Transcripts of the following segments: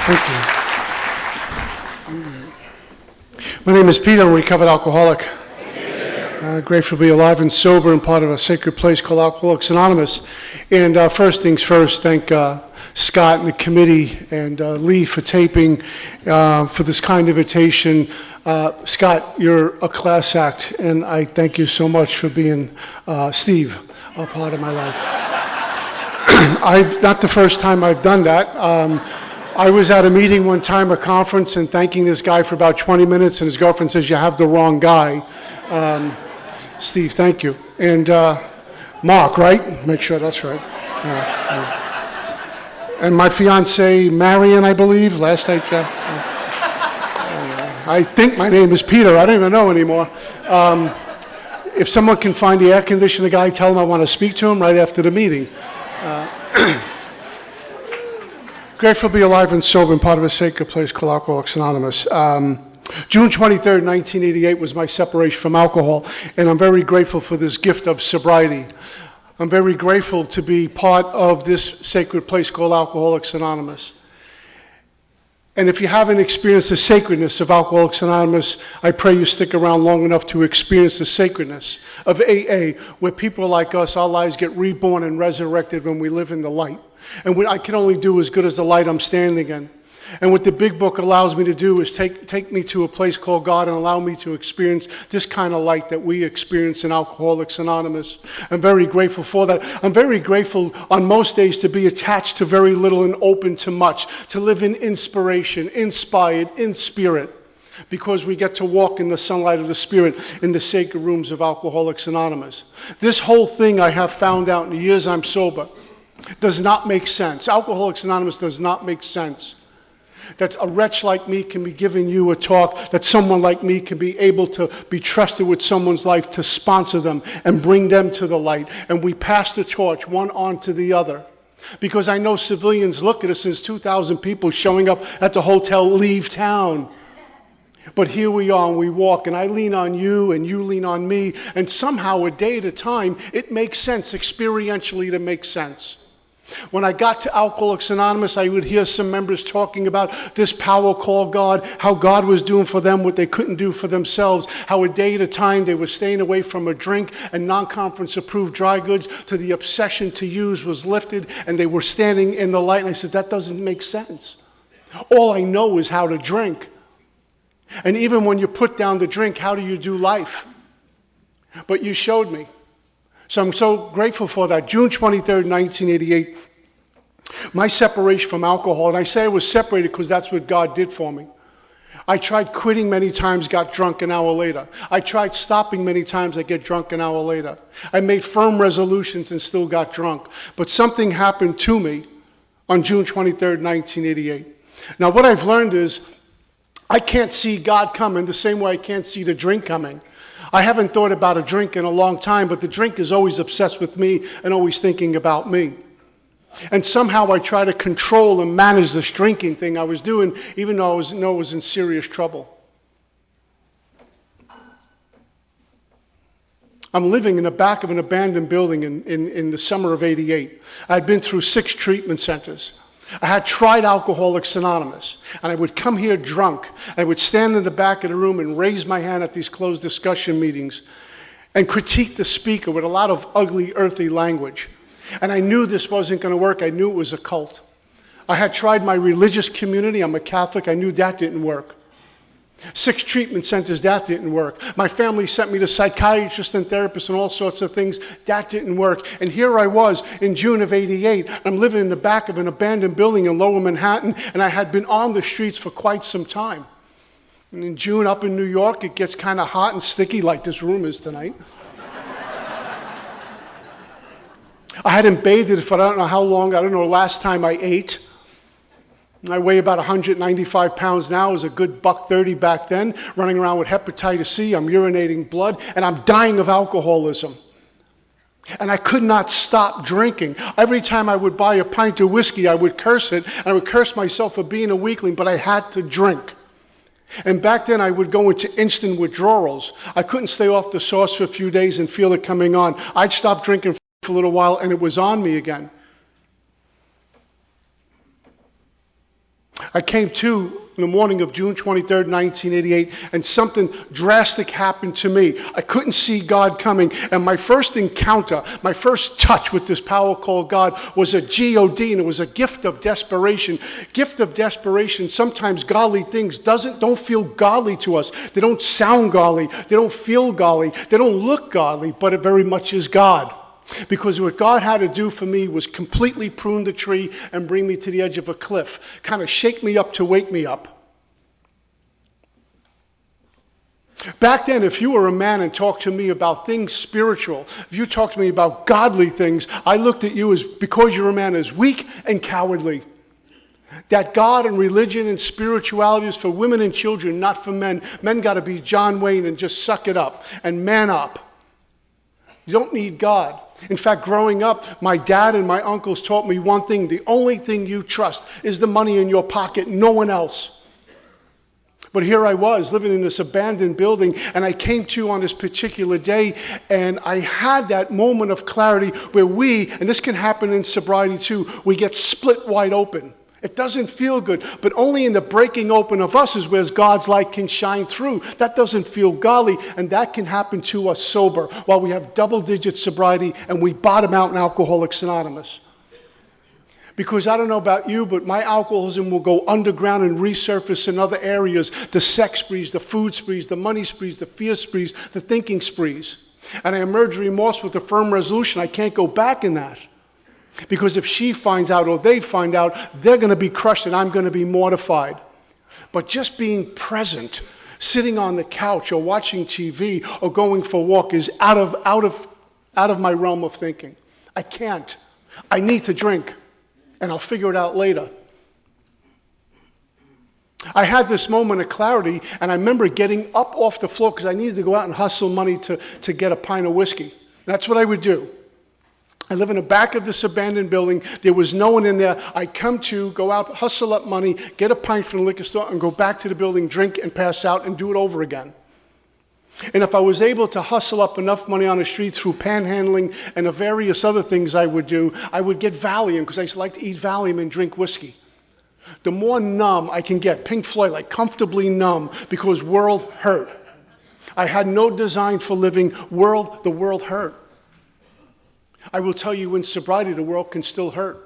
Thank you. My name is Peter. I'm a recovered alcoholic. Grateful to be alive and sober and part of a sacred place called Alcoholics Anonymous. And first things first, thank Scott and the committee and Lee for taping, for this kind invitation. Scott, you're a class act, and I thank you so much for being, Steve, a part of my life. Not the first time I've done that. I was at a meeting one time, a conference, and thanking this guy for about 20 minutes, and his girlfriend says, "You have the wrong guy." Steve, thank you. And Mark, right? Make sure that's right. And my fiancée, Marion, I believe, last night. I think my name is Peter. I don't even know anymore. If someone can find the air conditioner guy, tell him I want to speak to him right after the meeting. Grateful to be alive and sober and part of a sacred place called Alcoholics Anonymous. June 23rd, 1988 was my separation from alcohol, and I'm very grateful for this gift of sobriety. I'm very grateful to be part of this sacred place called Alcoholics Anonymous. And if you haven't experienced the sacredness of Alcoholics Anonymous, I pray you stick around long enough to experience the sacredness of AA, where people like us, our lives get reborn and resurrected when we live in the light. And what I can only do as good as the light I'm standing in. And what the big book allows me to do is take me to a place called God and allow me to experience this kind of light that we experience in Alcoholics Anonymous. I'm very grateful for that. I'm very grateful on most days to be attached to very little and open to much, to live in inspiration, inspired, in spirit, because we get to walk in the sunlight of the Spirit in the sacred rooms of Alcoholics Anonymous. This whole thing I have found out in the years I'm sober does not make sense. Alcoholics Anonymous does not make sense. That a wretch like me can be giving you a talk, that someone like me can be able to be trusted with someone's life to sponsor them and bring them to the light. And we pass the torch one on to the other. Because I know civilians look at us as 2,000 people showing up at the hotel, leave town. But here we are and we walk, and I lean on you and you lean on me, and somehow a day at a time it makes sense, experientially to make sense. When I got to Alcoholics Anonymous, I would hear some members talking about this power called God, how God was doing for them what they couldn't do for themselves, how a day at a time they were staying away from a drink and non-conference approved dry goods to the obsession to use was lifted, and they were standing in the light. And I said, that doesn't make sense. All I know is how to drink. And even when you put down the drink, how do you do life? But you showed me. So I'm so grateful for that. June 23rd, 1988, my separation from alcohol, and I say I was separated because that's what God did for me. I tried quitting many times, got drunk an hour later. I tried stopping many times, I get drunk an hour later. I made firm resolutions and still got drunk. But something happened to me on June 23rd, 1988. Now what I've learned is I can't see God coming the same way I can't see the drink coming. I haven't thought about a drink in a long time, but the drink is always obsessed with me and always thinking about me. And somehow I try to control and manage this drinking thing I was doing, even though I was in serious trouble. I'm living in the back of an abandoned building in the summer of '88. I'd been through 6 treatment centers. I had tried Alcoholics Anonymous, and I would come here drunk. I would stand in the back of the room and raise my hand at these closed discussion meetings and critique the speaker with a lot of ugly, earthy language. And I knew this wasn't going to work. I knew it was a cult. I had tried my religious community. I'm a Catholic. I knew that didn't work. 6 treatment centers, that didn't work. My family sent me to psychiatrists and therapists and all sorts of things. That didn't work. And here I was in June of '88. I'm living in the back of an abandoned building in Lower Manhattan, and I had been on the streets for quite some time. And in June up in New York, it gets kind of hot and sticky like this room is tonight. I hadn't bathed for I don't know how long. I don't know last time I ate. I weigh about 195 pounds now. I was a good $130 back then, running around with hepatitis C. I'm urinating blood, and I'm dying of alcoholism. And I could not stop drinking. Every time I would buy a pint of whiskey, I would curse it, and I would curse myself for being a weakling, but I had to drink. And back then, I would go into instant withdrawals. I couldn't stay off the sauce for a few days and feel it coming on. I'd stop drinking for a little while, and it was on me again. I came to in the morning of June 23rd, 1988, and something drastic happened to me. I couldn't see God coming, and my first encounter, my first touch with this power called God was a G-O-D, and it was a gift of desperation. Gift of desperation, sometimes godly things don't feel godly to us. They don't sound godly. They don't feel godly. They don't look godly, but it very much is God. Because what God had to do for me was completely prune the tree and bring me to the edge of a cliff. Kind of shake me up to wake me up. Back then, if you were a man and talked to me about things spiritual, if you talked to me about godly things, I looked at you as, because you're a man, as weak and cowardly. That God and religion and spirituality is for women and children, not for men. Men got to be John Wayne and just suck it up and man up. You don't need God. In fact, growing up, my dad and my uncles taught me one thing: the only thing you trust is the money in your pocket, no one else. But here I was, living in this abandoned building, and I came to on this particular day, and I had that moment of clarity where we, and this can happen in sobriety too, we get split wide open. It doesn't feel good, but only in the breaking open of us is where God's light can shine through. That doesn't feel godly, and that can happen to us sober, while we have double-digit sobriety and we bottom out in Alcoholics Anonymous. Because I don't know about you, but my alcoholism will go underground and resurface in other areas. The sex sprees, the food sprees, the money sprees, the fear sprees, the thinking sprees. And I emerge remorse with a firm resolution. I can't go back in that. Because if she finds out or they find out, they're going to be crushed and I'm going to be mortified. But just being present, sitting on the couch or watching TV or going for a walk is out of my realm of thinking. I can't. I need to drink, and I'll figure it out later. I had this moment of clarity, and I remember getting up off the floor because I needed to go out and hustle money to get a pint of whiskey. That's what I would do. I live in the back of this abandoned building. There was no one in there. I'd come to, go out, hustle up money, get a pint from the liquor store, and go back to the building, drink, and pass out, and do it over again. And if I was able to hustle up enough money on the street through panhandling and the various other things I would do, I would get Valium, because I used to like to eat Valium and drink whiskey. The more numb I can get, Pink Floyd, like comfortably numb, because world hurt. I had no design for living. The world hurt. I will tell you, in sobriety, the world can still hurt.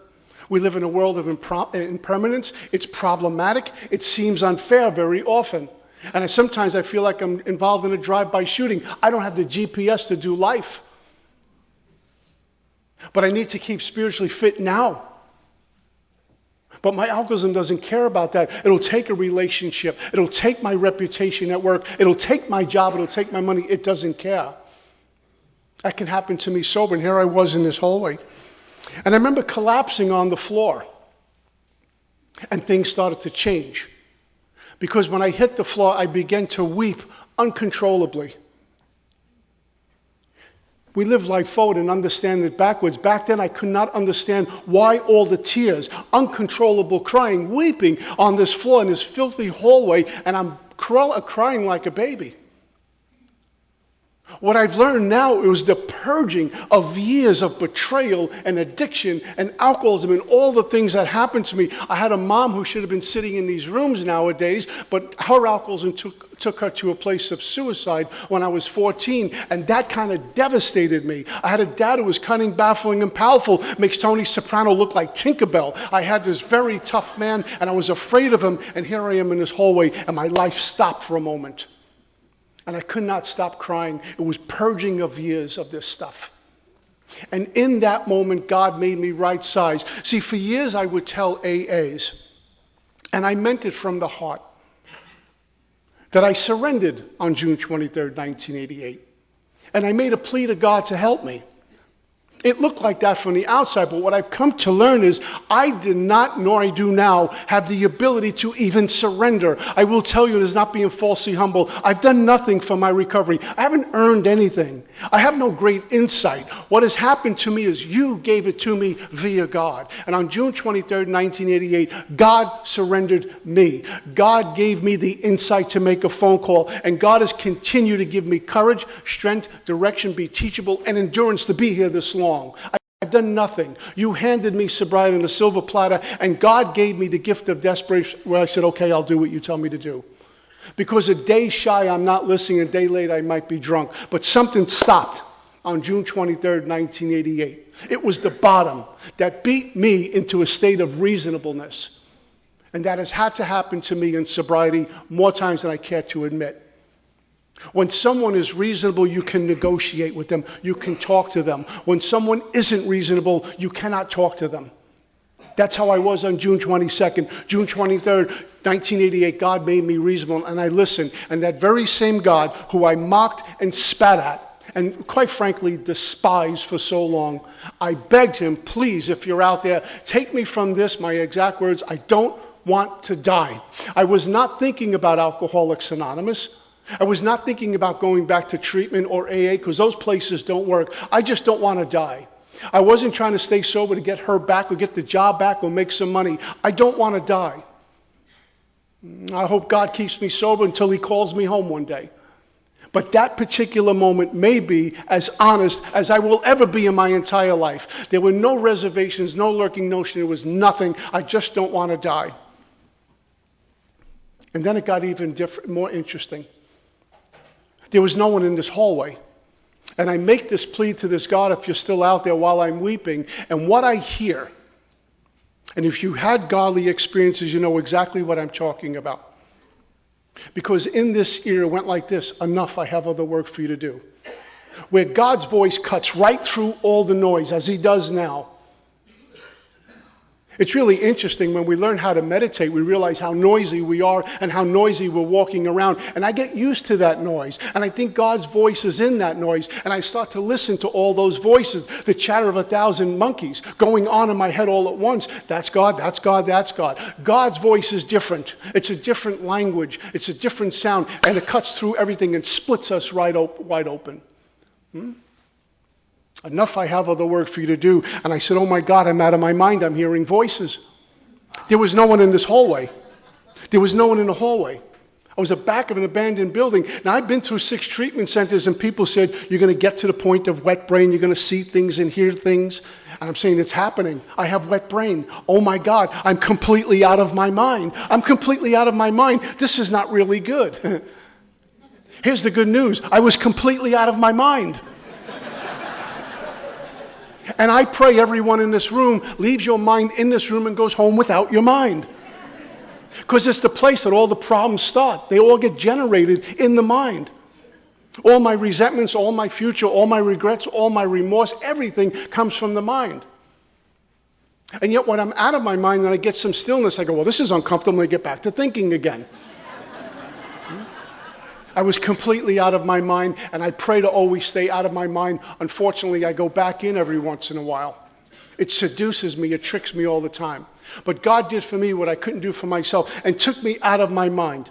We live in a world of impermanence. It's problematic. It seems unfair very often. And sometimes I feel like I'm involved in a drive-by shooting. I don't have the GPS to do life. But I need to keep spiritually fit now. But my alcoholism doesn't care about that. It'll take a relationship. It'll take my reputation at work. It'll take my job. It'll take my money. It doesn't care. That can happen to me sober, and here I was in this hallway. And I remember collapsing on the floor, and things started to change. Because when I hit the floor, I began to weep uncontrollably. We live life forward and understand it backwards. Back then, I could not understand why all the tears, uncontrollable crying, weeping on this floor in this filthy hallway, and I'm crying like a baby. What I've learned now is the purging of years of betrayal and addiction and alcoholism and all the things that happened to me. I had a mom who should have been sitting in these rooms nowadays, but her alcoholism took her to a place of suicide when I was 14, and that kind of devastated me. I had a dad who was cunning, baffling, and powerful, makes Tony Soprano look like Tinkerbell. I had this very tough man, and I was afraid of him, and here I am in this hallway, and my life stopped for a moment. And I could not stop crying. It was purging of years of this stuff. And in that moment, God made me right size. See, for years I would tell AAs, and I meant it from the heart, that I surrendered on June 23rd, 1988. And I made a plea to God to help me. It looked like that from the outside, but what I've come to learn is I did not, nor I do now, have the ability to even surrender. I will tell you, it is not being falsely humble. I've done nothing for my recovery. I haven't earned anything. I have no great insight. What has happened to me is you gave it to me via God. And on June 23rd, 1988, God surrendered me. God gave me the insight to make a phone call, and God has continued to give me courage, strength, direction, be teachable, and endurance to be here this long. I've done nothing. You handed me sobriety on a silver platter, and God gave me the gift of desperation where I said, okay, I'll do what you tell me to do. Because a day shy, I'm not listening. A day late, I might be drunk. But something stopped on June 23rd, 1988. It was the bottom that beat me into a state of reasonableness. And that has had to happen to me in sobriety more times than I care to admit. When someone is reasonable, you can negotiate with them. You can talk to them. When someone isn't reasonable, you cannot talk to them. That's how I was on June 22nd. June 23rd, 1988, God made me reasonable, and I listened. And that very same God who I mocked and spat at, and quite frankly despised for so long, I begged him, please, if you're out there, take me from this, my exact words, I don't want to die. I was not thinking about Alcoholics Anonymous. I was not thinking about going back to treatment or AA, because those places don't work. I just don't want to die. I wasn't trying to stay sober to get her back or get the job back or make some money. I don't want to die. I hope God keeps me sober until he calls me home one day. But that particular moment may be as honest as I will ever be in my entire life. There were no reservations, no lurking notion. There was nothing. I just don't want to die. And then it got even different, more interesting. There was no one in this hallway. And I make this plea to this God, if you're still out there, while I'm weeping. And what I hear, and if you had godly experiences, you know exactly what I'm talking about. Because in this era, it went like this: enough, I have other work for you to do. Where God's voice cuts right through all the noise, as he does now. It's really interesting when we learn how to meditate, we realize how noisy we are and how noisy we're walking around. And I get used to that noise. And I think God's voice is in that noise. And I start to listen to all those voices, the chatter of 1,000 monkeys going on in my head all at once. That's God, that's God, that's God. God's voice is different. It's a different language. It's a different sound. And it cuts through everything and splits us wide open. Enough, I have other work for you to do. And I said, oh my God, I'm out of my mind. I'm hearing voices. There was no one in this hallway. There was no one in the hallway. I was at the back of an abandoned building. Now, I've been through 6 treatment centers, and people said, you're going to get to the point of wet brain. You're going to see things and hear things. And I'm saying, it's happening. I have wet brain. Oh my God, I'm completely out of my mind. I'm completely out of my mind. This is not really good. Here's the good news. I was completely out of my mind. And I pray everyone in this room leaves your mind in this room and goes home without your mind. Because it's the place that all the problems start. They all get generated in the mind. All my resentments, all my future, all my regrets, all my remorse, everything comes from the mind. And yet when I'm out of my mind and I get some stillness, I go, well, this is uncomfortable, and I get back to thinking again. I was completely out of my mind, and I pray to always stay out of my mind. Unfortunately, I go back in every once in a while. It seduces me. It tricks me all the time. But God did for me what I couldn't do for myself and took me out of my mind.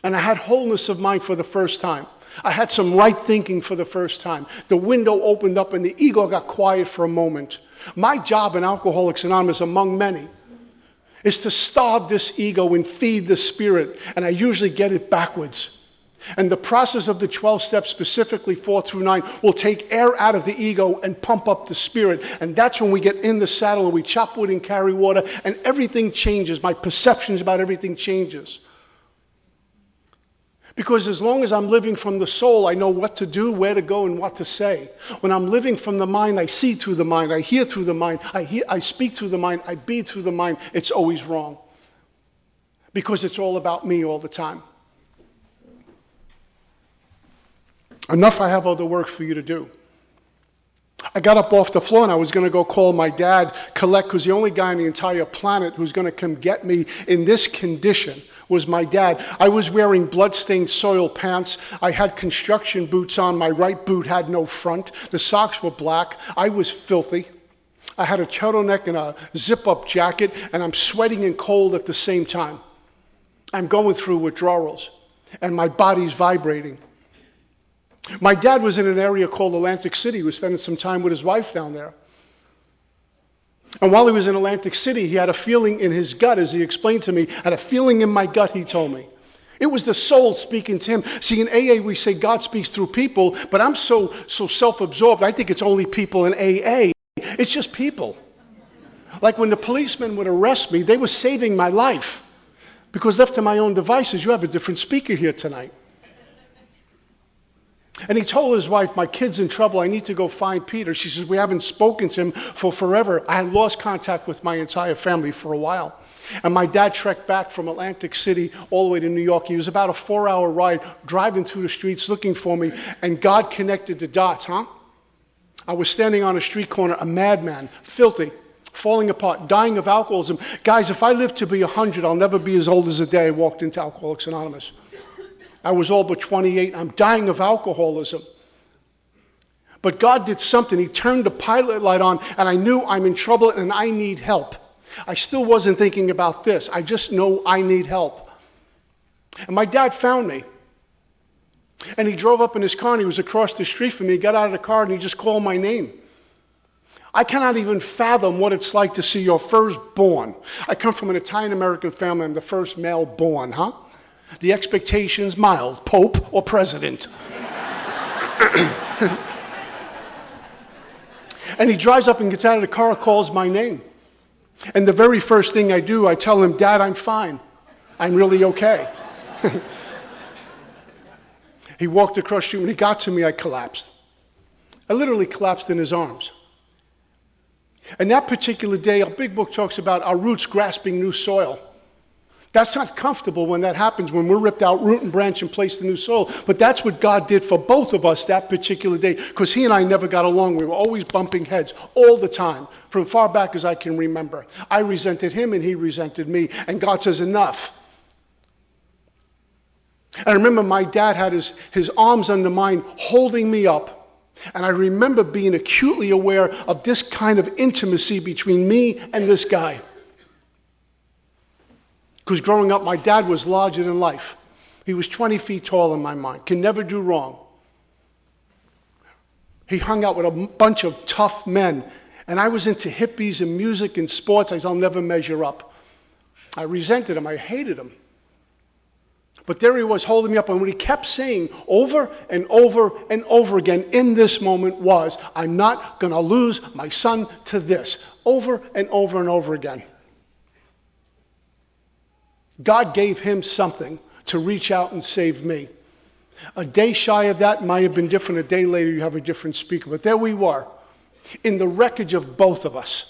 And I had wholeness of mind for the first time. I had some right thinking for the first time. The window opened up, and the ego got quiet for a moment. My job in Alcoholics Anonymous, among many, is to starve this ego and feed the spirit. And I usually get it backwards. And the process of the 12 steps, specifically 4 through 9, will take air out of the ego and pump up the spirit. And that's when we get in the saddle and we chop wood and carry water, and everything changes. My perceptions about everything changes. Because as long as I'm living from the soul, I know what to do, where to go, and what to say. When I'm living from the mind, I see through the mind, I hear through the mind, I speak through the mind, I be through the mind. It's always wrong. Because it's all about me all the time. Enough, I have other work for you to do. I got up off the floor and I was going to go call my dad, collect, because the only guy on the entire planet who's going to come get me in this condition was my dad. I was wearing blood-stained soiled pants. I had construction boots on. My right boot had no front. The socks were black. I was filthy. I had a turtleneck and a zip-up jacket, and I'm sweating and cold at the same time. I'm going through withdrawals, and my body's vibrating. My dad was in an area called Atlantic City. He was spending some time with his wife down there. And while he was in Atlantic City, he had a feeling in his gut, as he explained to me, had a feeling in my gut, he told me. It was the soul speaking to him. See, in AA we say God speaks through people, but I'm so self-absorbed, I think it's only people in AA. It's just people. Like when the policemen would arrest me, they were saving my life. Because left to my own devices, you have a different speaker here tonight. And he told his wife, my kid's in trouble, I need to go find Peter. She says, we haven't spoken to him for forever. I had lost contact with my entire family for a while. And my dad trekked back from Atlantic City all the way to New York. He was about a 4-hour ride driving through the streets looking for me, and God connected the dots, I was standing on a street corner, a madman, filthy, falling apart, dying of alcoholism. Guys, if I live to be 100, I'll never be as old as the day I walked into Alcoholics Anonymous. I was all but 28. I'm dying of alcoholism. But God did something. He turned the pilot light on, and I knew I'm in trouble and I need help. I still wasn't thinking about this. I just know I need help. And my dad found me. And he drove up in his car, and he was across the street from me. He got out of the car, and he just called my name. I cannot even fathom what it's like to see your firstborn. I come from an Italian-American family. I'm the first male born, The expectation's mild, Pope or President. And he drives up and gets out of the car and calls my name. And the very first thing I do, I tell him, Dad, I'm fine. I'm really okay. He walked across the street. When he got to me, I collapsed. I literally collapsed in his arms. And that particular day, our big book talks about our roots grasping new soil. That's not comfortable when that happens, when we're ripped out root and branch and placed in new soil. But that's what God did for both of us that particular day, because he and I never got along. We were always bumping heads all the time, from far back as I can remember. I resented him and he resented me. And God says, enough. And I remember my dad had his arms under mine holding me up. And I remember being acutely aware of this kind of intimacy between me and this guy. Because growing up, my dad was larger than life. He was 20 feet tall in my mind, can never do wrong. He hung out with a bunch of tough men. And I was into hippies and music and sports. I said, I'll never measure up. I resented him. I hated him. But there he was holding me up. And what he kept saying over and over and over again in this moment was, I'm not going to lose my son to this. Over and over and over again. God gave him something to reach out and save me. A day shy of that might have been different. A day later, you have a different speaker. But there we were, in the wreckage of both of us.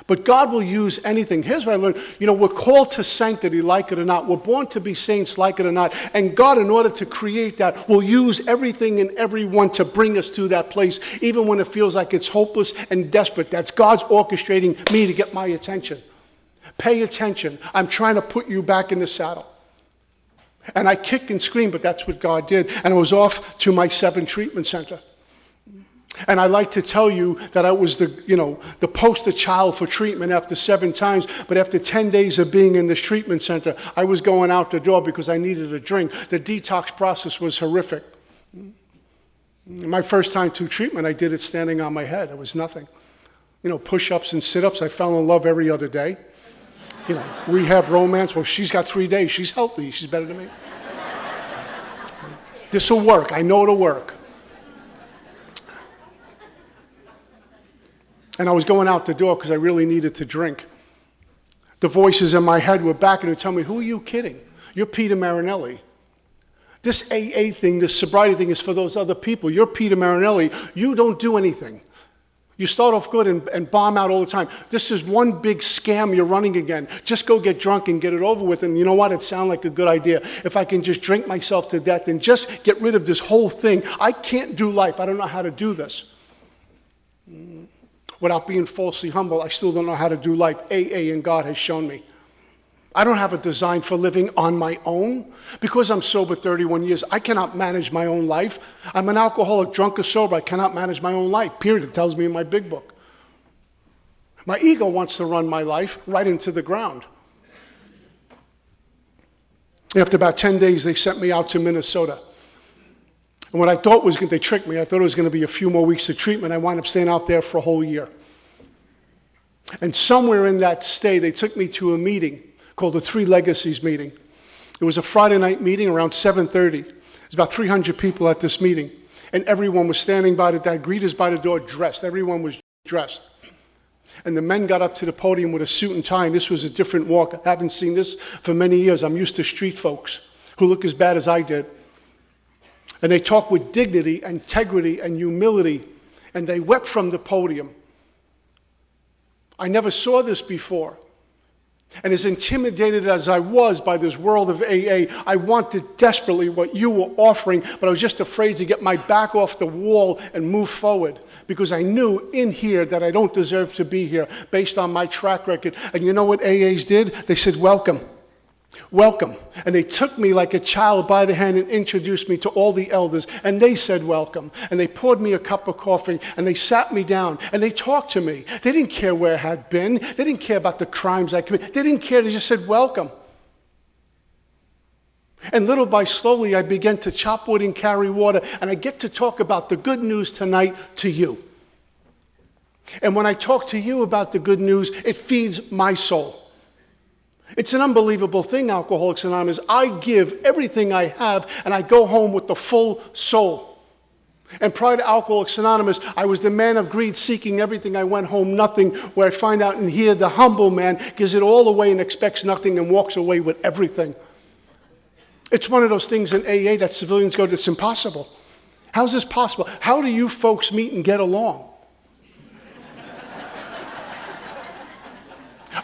But God will use anything. Here's what I learned. We're called to sanctity, like it or not. We're born to be saints, like it or not. And God, in order to create that, will use everything and everyone to bring us to that place, even when it feels like it's hopeless and desperate. That's God's orchestrating me to get my attention. Pay attention. I'm trying to put you back in the saddle. And I kicked and screamed, but that's what God did. And I was off to my 7 treatment center. And I like to tell you that I was the poster child for treatment after 7 times. But after 10 days of being in this treatment center, I was going out the door because I needed a drink. The detox process was horrific. My first time to treatment, I did it standing on my head. It was nothing. Push-ups and sit-ups. I fell in love every other day. Rehab romance. Well, she's got 3 days. She's healthy. She's better than me. This will work. I know it'll work. And I was going out the door because I really needed to drink. The voices in my head were back and would tell me, who are you kidding? You're Peter Marinelli. This AA thing, this sobriety thing is for those other people. You're Peter Marinelli. You don't do anything. You start off good and bomb out all the time. This is one big scam you're running again. Just go get drunk and get it over with. And you know what? It sounds like a good idea. If I can just drink myself to death and just get rid of this whole thing. I can't do life. I don't know how to do this. Without being falsely humble, I still don't know how to do life. AA and God has shown me. I don't have a design for living on my own. Because I'm sober 31 years, I cannot manage my own life. I'm an alcoholic, drunk or sober. I cannot manage my own life, period. It tells me in my big book. My ego wants to run my life right into the ground. After about 10 days, they sent me out to Minnesota. And what I thought was, they tricked me. I thought it was going to be a few more weeks of treatment. I wound up staying out there for a whole year. And somewhere in that stay, they took me to a meeting called the Three Legacies meeting. It was a Friday night meeting around 7:30. There's about 300 people at this meeting. And everyone was standing by the greeters by the door dressed. Everyone was dressed. And the men got up to the podium with a suit and tie, and this was a different walk. I haven't seen this for many years. I'm used to street folks who look as bad as I did. And they talked with dignity, integrity, and humility, and they wept from the podium. I never saw this before. And as intimidated as I was by this world of AA, I wanted desperately what you were offering, but I was just afraid to get my back off the wall and move forward, because I knew in here that I don't deserve to be here based on my track record. And you know what AAs did? They said, welcome. Welcome. And they took me like a child by the hand and introduced me to all the elders, and they said welcome. And they poured me a cup of coffee, and they sat me down, and they talked to me. They didn't care where I had been. They didn't care about the crimes I committed. They didn't care. They just said welcome. And little by slowly, I began to chop wood and carry water, and I get to talk about the good news tonight to you. And when I talk to you about the good news, it feeds my soul. It's an unbelievable thing, Alcoholics Anonymous. I give everything I have, and I go home with the full soul. And prior to Alcoholics Anonymous, I was the man of greed, seeking everything. I went home nothing, where I find out in here the humble man gives it all away and expects nothing and walks away with everything. It's one of those things in AA that civilians go, it's impossible. How's this possible? How do you folks meet and get along?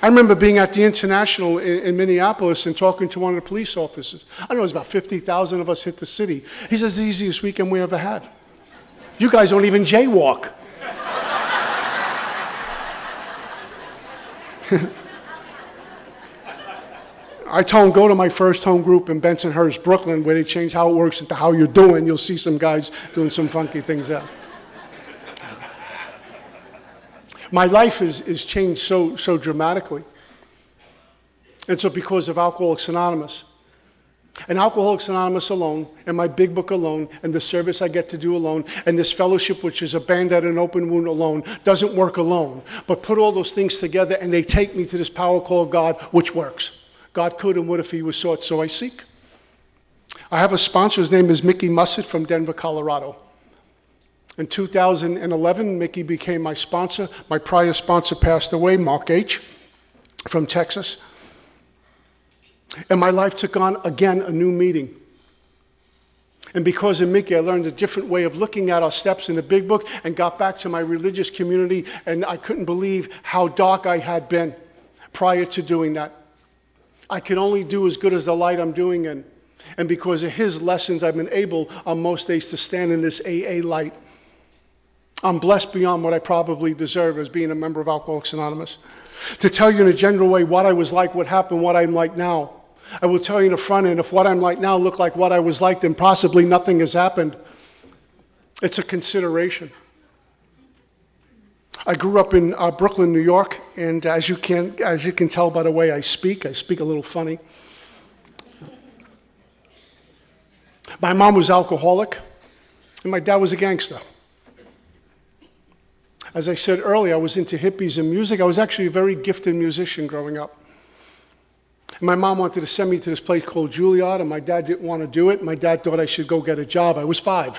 I remember being at the International in Minneapolis and talking to one of the police officers. I don't know, it was about 50,000 of us hit the city. He says, the easiest weekend we ever had. You guys don't even jaywalk. I told him, go to my first home group in Bensonhurst, Brooklyn, where they change how it works into how you're doing. You'll see some guys doing some funky things there. My life is changed so dramatically. And so because of Alcoholics Anonymous. And Alcoholics Anonymous alone, and my big book alone, and the service I get to do alone, and this fellowship, which is a band at an open wound alone, doesn't work alone. But put all those things together, and they take me to this power called God, which works. God could and would if he was sought, so I seek. I have a sponsor. His name is Mickey Mussett from Denver, Colorado. In 2011, Mickey became my sponsor. My prior sponsor passed away, Mark H. from Texas. And my life took on, again, a new meaning. And because of Mickey, I learned a different way of looking at our steps in the big book and got back to my religious community, and I couldn't believe how dark I had been prior to doing that. I could only do as good as the light I'm doing in. And because of his lessons, I've been able on most days to stand in this AA light. I'm blessed beyond what I probably deserve as being a member of Alcoholics Anonymous. To tell you in a general way what I was like, what happened, what I'm like now. I will tell you in the front end, if what I'm like now looked like what I was like, then possibly nothing has happened. It's a consideration. I grew up in Brooklyn, New York, and as you can tell by the way I speak a little funny. My mom was alcoholic, and my dad was a gangster. As I said earlier, I was into hippies and music. I was actually a very gifted musician growing up. And my mom wanted to send me to this place called Juilliard, and my dad didn't want to do it. My dad thought I should go get a job. I was 5.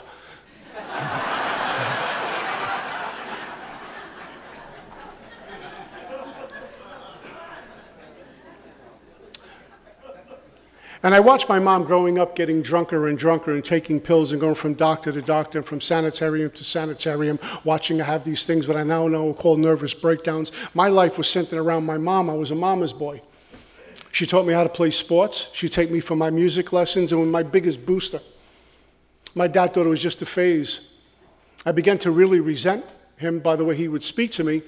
And I watched my mom growing up getting drunker and drunker and taking pills and going from doctor to doctor and from sanitarium to sanitarium, watching her have these things that I now know are called nervous breakdowns. My life was centered around my mom. I was a mama's boy. She taught me how to play sports. She'd take me for my music lessons, and was my biggest booster. My dad thought it was just a phase. I began to really resent him by the way he would speak to me,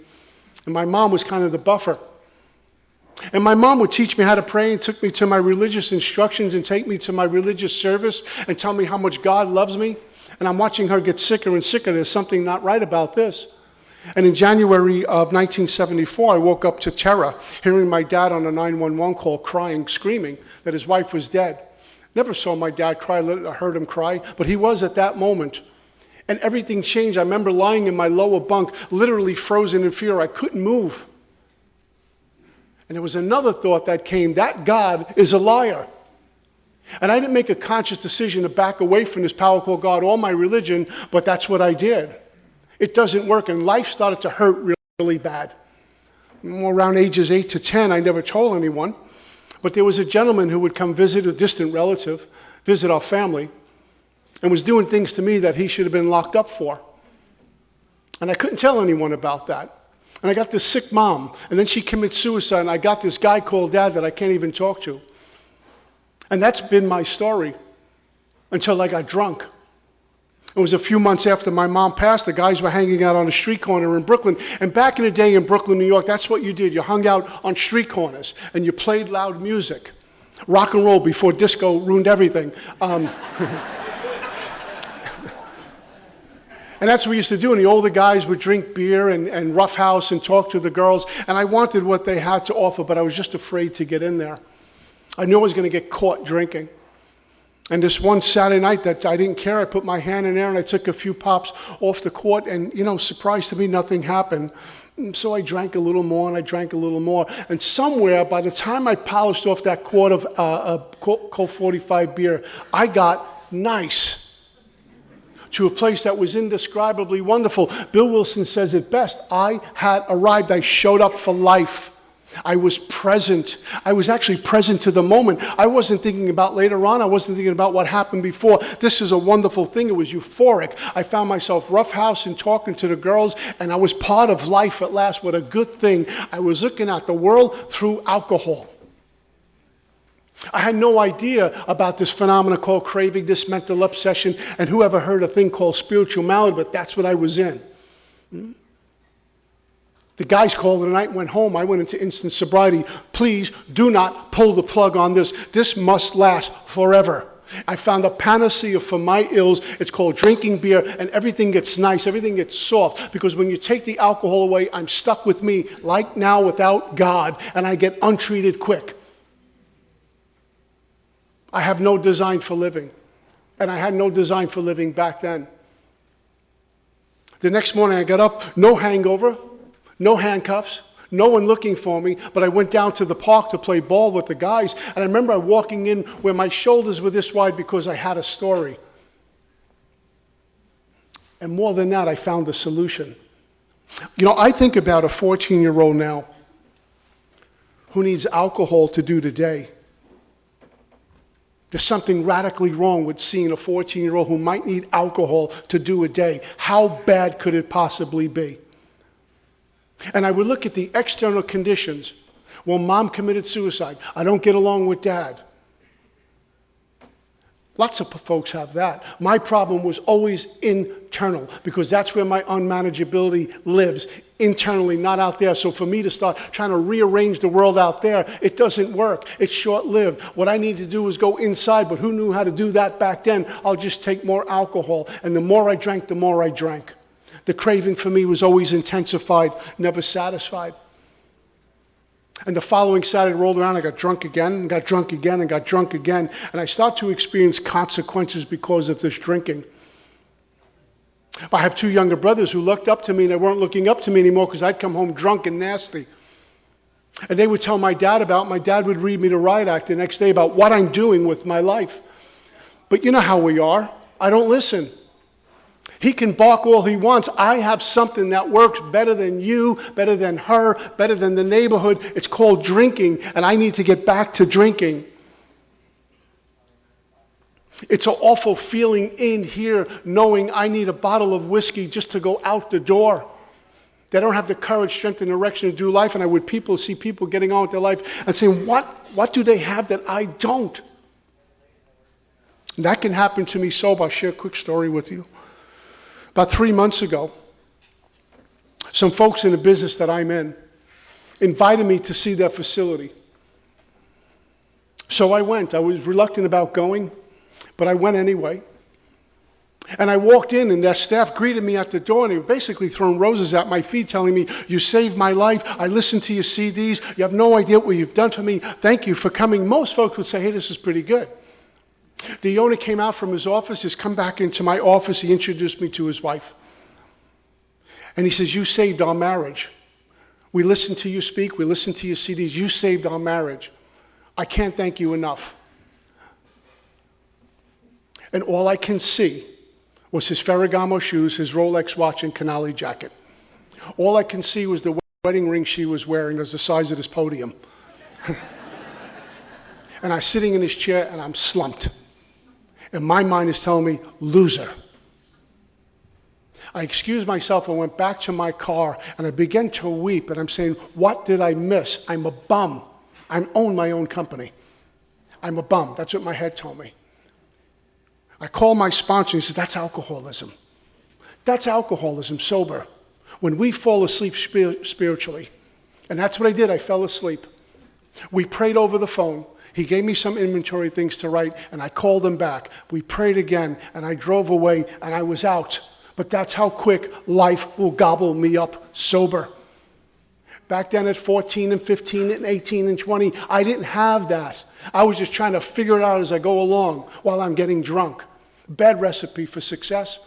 and my mom was kind of the buffer. And my mom would teach me how to pray and took me to my religious instructions and take me to my religious service and tell me how much God loves me. And I'm watching her get sicker and sicker. There's something not right about this. And in January of 1974, I woke up to terror, hearing my dad on a 911 call crying, screaming that his wife was dead. Never saw my dad cry, heard him cry, but he was at that moment. And everything changed. I remember lying in my lower bunk, literally frozen in fear. I couldn't move. And there was another thought that came, that God is a liar. And I didn't make a conscious decision to back away from this power called God or my religion, but that's what I did. It doesn't work, and life started to hurt really bad. Around ages 8 to 10, I never told anyone, but there was a gentleman who would come visit a distant relative, visit our family, and was doing things to me that he should have been locked up for. And I couldn't tell anyone about that. And I got this sick mom, and then she commits suicide, and I got this guy called Dad that I can't even talk to. And that's been my story until I got drunk. It was a few months after my mom passed. The guys were hanging out on a street corner in Brooklyn. And back in the day in Brooklyn, New York, that's what you did. You hung out on street corners, and you played loud music. Rock and roll before disco ruined everything. And that's what we used to do. And the older guys would drink beer and roughhouse and talk to the girls. And I wanted what they had to offer, but I was just afraid to get in there. I knew I was going to get caught drinking. And this one Saturday night that I didn't care, I put my hand in there and I took a few pops off the court. And, surprise to me, nothing happened. And so I drank a little more and I drank a little more. And somewhere, by the time I polished off that quart of Colt 45 beer, I got nice. To a place that was indescribably wonderful. Bill Wilson says it best. I had arrived. I showed up for life. I was present. I was actually present to the moment. I wasn't thinking about later on. I wasn't thinking about what happened before. This is a wonderful thing. It was euphoric. I found myself roughhousing, talking to the girls, and I was part of life at last. What a good thing. I was looking at the world through alcohol. I had no idea about this phenomenon called craving, this mental obsession, and who ever heard a thing called spiritual malady, but that's what I was in. The guys called it a night and went home. I went into instant sobriety. Please do not pull the plug on this. This must last forever. I found a panacea for my ills. It's called drinking beer, and everything gets nice. Everything gets soft, because when you take the alcohol away, I'm stuck with me, like now without God, and I get untreated quick. I have no design for living, and I had no design for living back then. The next morning I got up, no hangover, no handcuffs, no one looking for me, but I went down to the park to play ball with the guys, and I remember walking in where my shoulders were this wide because I had a story. And more than that, I found a solution. I think about a 14-year-old now who needs alcohol to do the day. There's something radically wrong with seeing a 14-year-old who might need alcohol to do a day. How bad could it possibly be? And I would look at the external conditions. Well, mom committed suicide. I don't get along with dad. Lots of folks have that. My problem was always internal, because that's where my unmanageability lives, internally, not out there. So for me to start trying to rearrange the world out there, it doesn't work. It's short-lived. What I need to do is go inside, but who knew how to do that back then? I'll just take more alcohol. And the more I drank, the more I drank. The craving for me was always intensified, never satisfied. And the following Saturday rolled around, I got drunk again, and got drunk again, and got drunk again. And I start to experience consequences because of this drinking. I have two younger brothers who looked up to me, and they weren't looking up to me anymore because I'd come home drunk and nasty. And they would tell my dad about it. My dad would read me the riot act the next day about what I'm doing with my life. But you know how we are. I don't listen. He can bark all he wants. I have something that works better than you, better than her, better than the neighborhood. It's called drinking, and I need to get back to drinking. It's an awful feeling in here knowing I need a bottle of whiskey just to go out the door. They don't have the courage, strength, and direction to do life, and I would see people getting on with their life and saying, what do they have that I don't? And that can happen to me sober. I'll share a quick story with you. About 3 months ago, some folks in the business that I'm in invited me to see their facility. So I went. I was reluctant about going, but I went anyway. And I walked in, and their staff greeted me at the door, and they were basically throwing roses at my feet, telling me, you saved my life. I listened to your CDs. You have no idea what you've done for me. Thank you for coming. Most folks would say, hey, this is pretty good. The owner came out from his office. He's come back into my office. He introduced me to his wife. And he says, you saved our marriage. We listened to you speak. We listened to your CDs. You saved our marriage. I can't thank you enough. And all I can see was his Ferragamo shoes, his Rolex watch, and Canali jacket. All I can see was the wedding ring she was wearing as the size of this podium. And I'm sitting in this chair and I'm slumped. And my mind is telling me, loser. I excused myself and went back to my car and I began to weep and I'm saying, what did I miss? I'm a bum. I own my own company. I'm a bum. That's what my head told me. I called my sponsor and he said, that's alcoholism. That's alcoholism, sober. When we fall asleep spiritually. And that's what I did. I fell asleep. We prayed over the phone. He gave me some inventory things to write, and I called him back. We prayed again, and I drove away, and I was out. But that's how quick life will gobble me up sober. Back then at 14 and 15 and 18 and 20, I didn't have that. I was just trying to figure it out as I go along while I'm getting drunk. Bad recipe for success.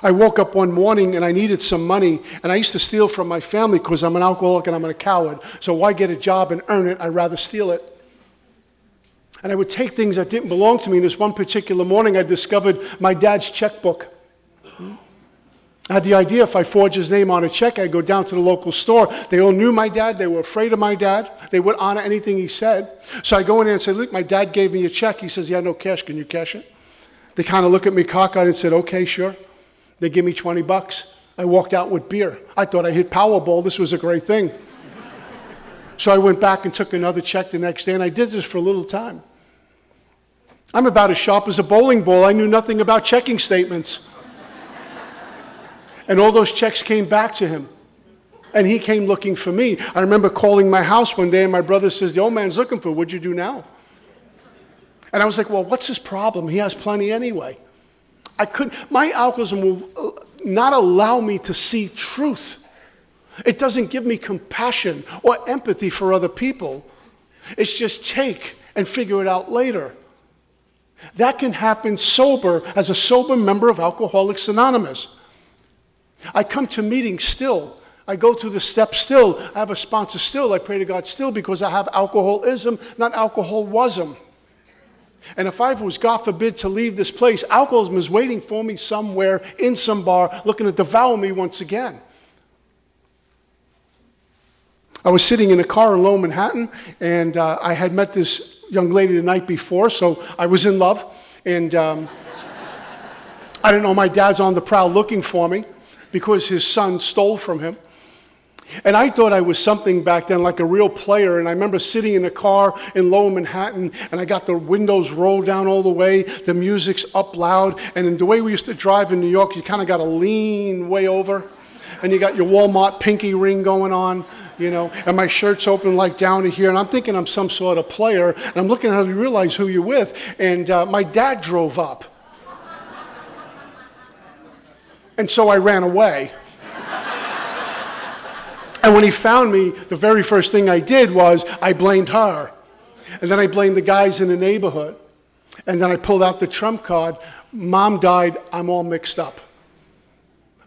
I woke up one morning and I needed some money, and I used to steal from my family because I'm an alcoholic and I'm a coward. So why get a job and earn it? I'd rather steal it. And I would take things that didn't belong to me. And this one particular morning I discovered my dad's checkbook. I had the idea if I forged his name on a check, I'd go down to the local store. They all knew my dad. They were afraid of my dad. They would honor anything he said. So I go in there and say, look, my dad gave me a check. He says, yeah, no cash. Can you cash it? They kind of look at me cockeyed and said, okay, sure. They give me $20. I walked out with beer. I thought I hit Powerball. This was a great thing. So I went back and took another check the next day, and I did this for a little time. I'm about as sharp as a bowling ball. I knew nothing about checking statements. And all those checks came back to him. And he came looking for me. I remember calling my house one day, and my brother says, the old man's looking for, what'd you do now? And I was like, well, what's his problem? He has plenty anyway. My alcoholism will not allow me to see truth. It doesn't give me compassion or empathy for other people. It's just take and figure it out later. That can happen sober as a sober member of Alcoholics Anonymous. I come to meetings still. I go through the steps still. I have a sponsor still. I pray to God still because I have alcoholism, not alcoholism. And if I was, God forbid, to leave this place, alcoholism is waiting for me somewhere in some bar looking to devour me once again. I was sitting in a car in Lower Manhattan, and I had met this young lady the night before, so I was in love. And I didn't know my dad's on the prowl looking for me because his son stole from him. And I thought I was something back then, like a real player. And I remember sitting in a car in Lower Manhattan, and I got the windows rolled down all the way. The music's up loud. And in the way we used to drive in New York, you kind of got to lean way over. And you got your Walmart pinky ring going on, you know. And my shirt's open like down to here. And I'm thinking I'm some sort of player. And I'm looking at how you realize who you're with. And my dad drove up. And so I ran away. And when he found me, the very first thing I did was I blamed her. And then I blamed the guys in the neighborhood. And then I pulled out the trump card. Mom died. I'm all mixed up.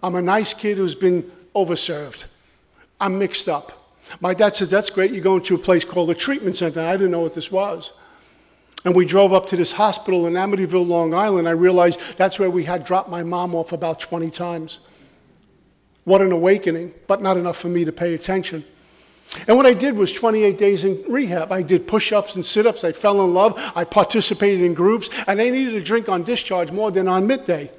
I'm a nice kid who's been overserved. I'm mixed up. My dad said, that's great. You're going to a place called a treatment center. I didn't know what this was. And we drove up to this hospital in Amityville, Long Island. I realized that's where we had dropped my mom off about 20 times. What an awakening, but not enough for me to pay attention. And what I did was 28 days in rehab. I did push-ups and sit-ups. I fell in love. I participated in groups. And I needed a drink on discharge more than on midday.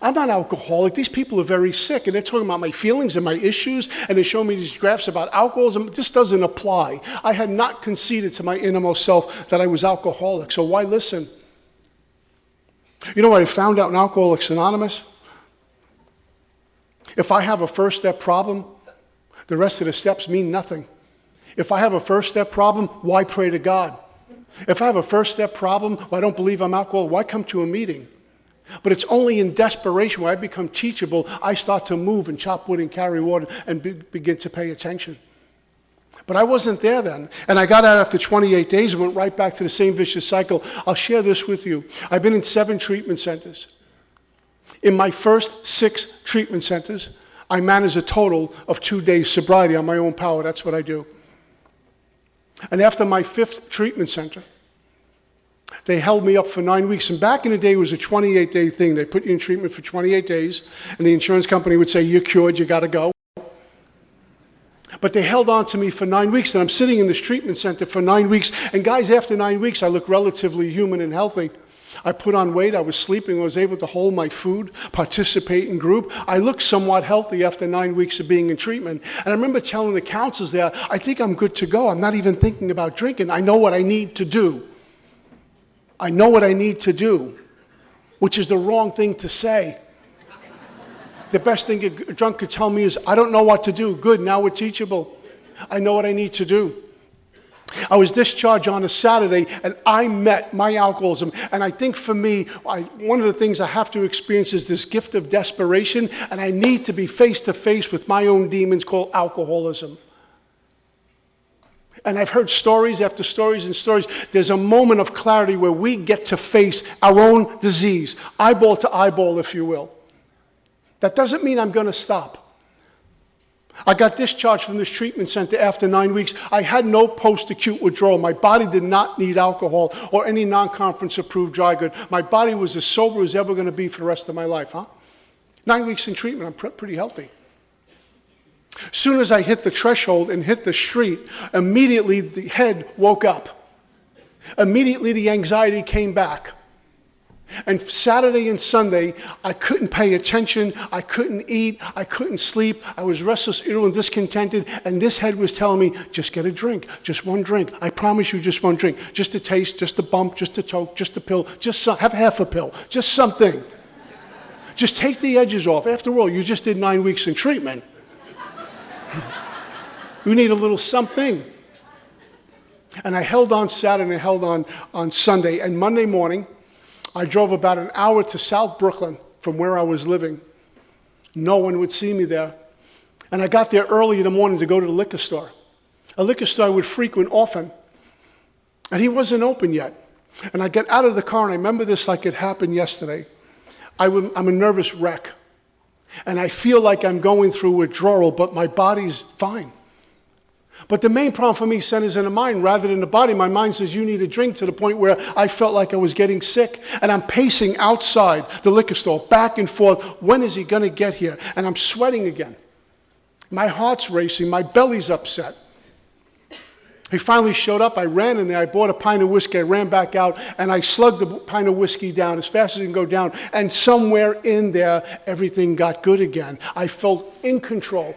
I'm not alcoholic. These people are very sick. And they're talking about my feelings and my issues. And they show me these graphs about alcoholism. This doesn't apply. I had not conceded to my innermost self that I was alcoholic. So why listen? You know what I found out in Alcoholics Anonymous? If I have a first step problem, the rest of the steps mean nothing. If I have a first step problem, why pray to God? If I have a first step problem, I don't believe I'm alcoholic, why come to a meeting? But it's only in desperation where I become teachable, I start to move and chop wood and carry water and begin to pay attention. But I wasn't there then. And I got out after 28 days and went right back to the same vicious cycle. I'll share this with you. I've been in 7 treatment centers. In my first 6 treatment centers, I managed a total of 2 days sobriety on my own power. That's what I do. And after my 5th treatment center, They held me up for 9 weeks, and back in the day, it was a 28-day thing. They put you in treatment for 28 days, and the insurance company would say, you're cured, you got to go. But they held on to me for 9 weeks, and I'm sitting in this treatment center for 9 weeks, and guys, after 9 weeks, I look relatively human and healthy. I put on weight, I was sleeping, I was able to hold my food, participate in group. I looked somewhat healthy after 9 weeks of being in treatment. And I remember telling the counselors there, I think I'm good to go. I'm not even thinking about drinking. I know what I need to do. I know what I need to do, which is the wrong thing to say. The best thing a drunk could tell me is, I don't know what to do. Good, now we're teachable. I know what I need to do. I was discharged on a Saturday, and I met my alcoholism. And I think for me, one of the things I have to experience is this gift of desperation, and I need to be face to face with my own demons called alcoholism. And I've heard stories after stories and stories. There's a moment of clarity where we get to face our own disease, eyeball to eyeball, if you will. That doesn't mean I'm going to stop. I got discharged from this treatment center after 9 weeks. I had no post-acute withdrawal. My body did not need alcohol or any non-conference approved dry good. My body was as sober as ever going to be for the rest of my life. 9 weeks in treatment, I'm pretty healthy. As soon as I hit the threshold and hit the street, immediately the head woke up. Immediately the anxiety came back. And Saturday and Sunday, I couldn't pay attention, I couldn't eat, I couldn't sleep, I was restless, irritable, and discontented, and this head was telling me, just get a drink, just one drink. I promise you, just one drink. Just a taste, just a bump, just a toke, just a pill, have half a pill, just something. Just take the edges off. After all, you just did 9 weeks in treatment. You need a little something. And I held on Saturday and I held on Sunday. And Monday morning, I drove about an hour to South Brooklyn from where I was living. No one would see me there. And I got there early in the morning to go to the liquor store. A liquor store I would frequent often. And he wasn't open yet. And I get out of the car, and I remember this like it happened yesterday. I'm a nervous wreck. And I feel like I'm going through withdrawal, but my body's fine. But the main problem for me centers in the mind rather than the body. My mind says, you need a drink, to the point where I felt like I was getting sick. And I'm pacing outside the liquor store, back and forth. When is he going to get here? And I'm sweating again. My heart's racing. My belly's upset. He finally showed up. I ran in there. I bought a pint of whiskey. I ran back out, and I slugged the pint of whiskey down as fast as it can go down. And somewhere in there, everything got good again. I felt in control.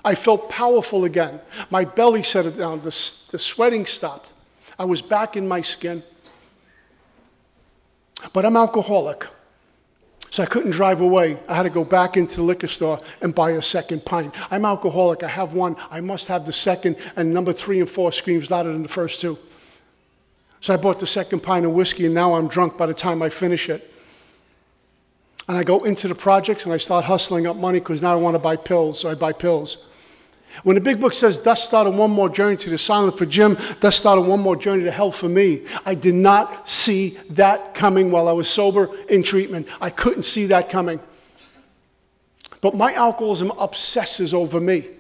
I felt powerful again. My belly settled down. The sweating stopped. I was back in my skin. But I'm alcoholic, so I couldn't drive away. I had to go back into the liquor store and buy a second pint. I'm alcoholic. I have one. I must have the second, and number 3 and 4 screams louder than the first two. So I bought the second pint of whiskey, and now I'm drunk by the time I finish it. And I go into the projects, and I start hustling up money because now I want to buy pills, so I buy pills. When the big book says, thus started one more journey to the silent for Jim, thus started one more journey to hell for me, I did not see that coming while I was sober in treatment. I couldn't see that coming. But my alcoholism obsesses over me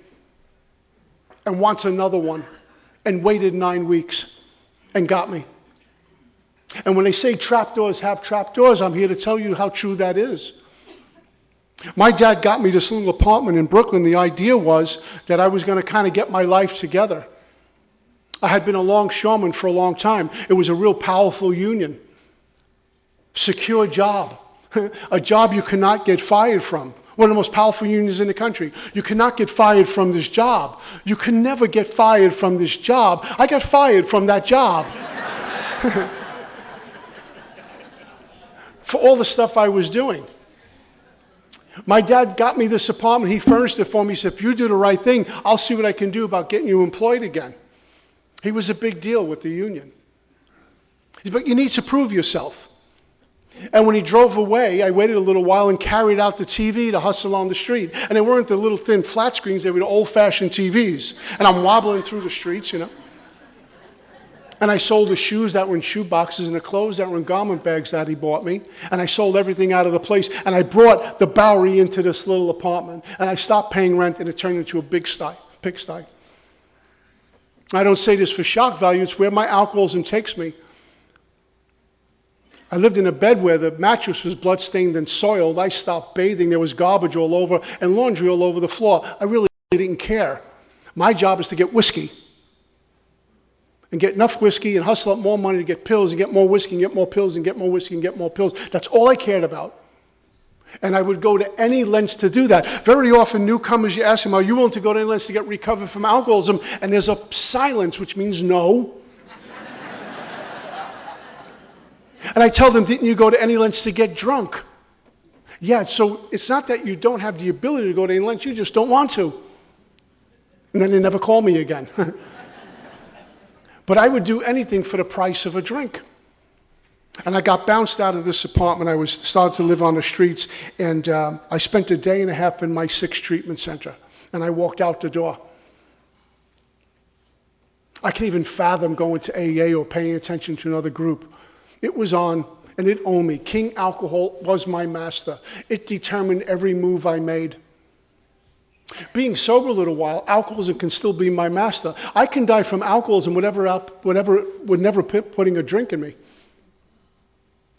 and wants another one, and waited 9 weeks and got me. And when they say trapdoors have trapdoors, I'm here to tell you how true that is. My dad got me this little apartment in Brooklyn. The idea was that I was going to kind of get my life together. I had been a longshoreman for a long time. It was a real powerful union. Secure job. A job you cannot get fired from. One of the most powerful unions in the country. You cannot get fired from this job. You can never get fired from this job. I got fired from that job. For all the stuff I was doing. My dad got me this apartment. He furnished it for me. He said, if you do the right thing, I'll see what I can do about getting you employed again. He was a big deal with the union. But you need to prove yourself. And when he drove away, I waited a little while and carried out the TV to hustle on the street. And they weren't the little thin flat screens. They were the old-fashioned TVs. And I'm wobbling through the streets, you know. And I sold the shoes that were in shoe boxes and the clothes that were in garment bags that he bought me. And I sold everything out of the place. And I brought the Bowery into this little apartment. And I stopped paying rent, and it turned into a pigsty. I don't say this for shock value. It's where my alcoholism takes me. I lived in a bed where the mattress was bloodstained and soiled. I stopped bathing. There was garbage all over and laundry all over the floor. I really didn't care. My job is to get whiskey. And get enough whiskey and hustle up more money to get pills and get more whiskey and get more pills and get more whiskey and get more pills. That's all I cared about. And I would go to any lengths to do that. Very often newcomers, you ask them, are you willing to go to any lengths to get recovered from alcoholism? And there's a silence, which means no. And I tell them, didn't you go to any lengths to get drunk? Yeah, so it's not that you don't have the ability to go to any lengths, you just don't want to. And then they never call me again. But I would do anything for the price of a drink. And I got bounced out of this apartment. I started to live on the streets, and I spent a day and a half in my 6th treatment center. And I walked out the door. I can't even fathom going to AA or paying attention to another group. It was on, and it owned me. King Alcohol was my master. It determined every move I made. Being sober a little while, alcoholism can still be my master. I can die from alcoholism would never putting a drink in me.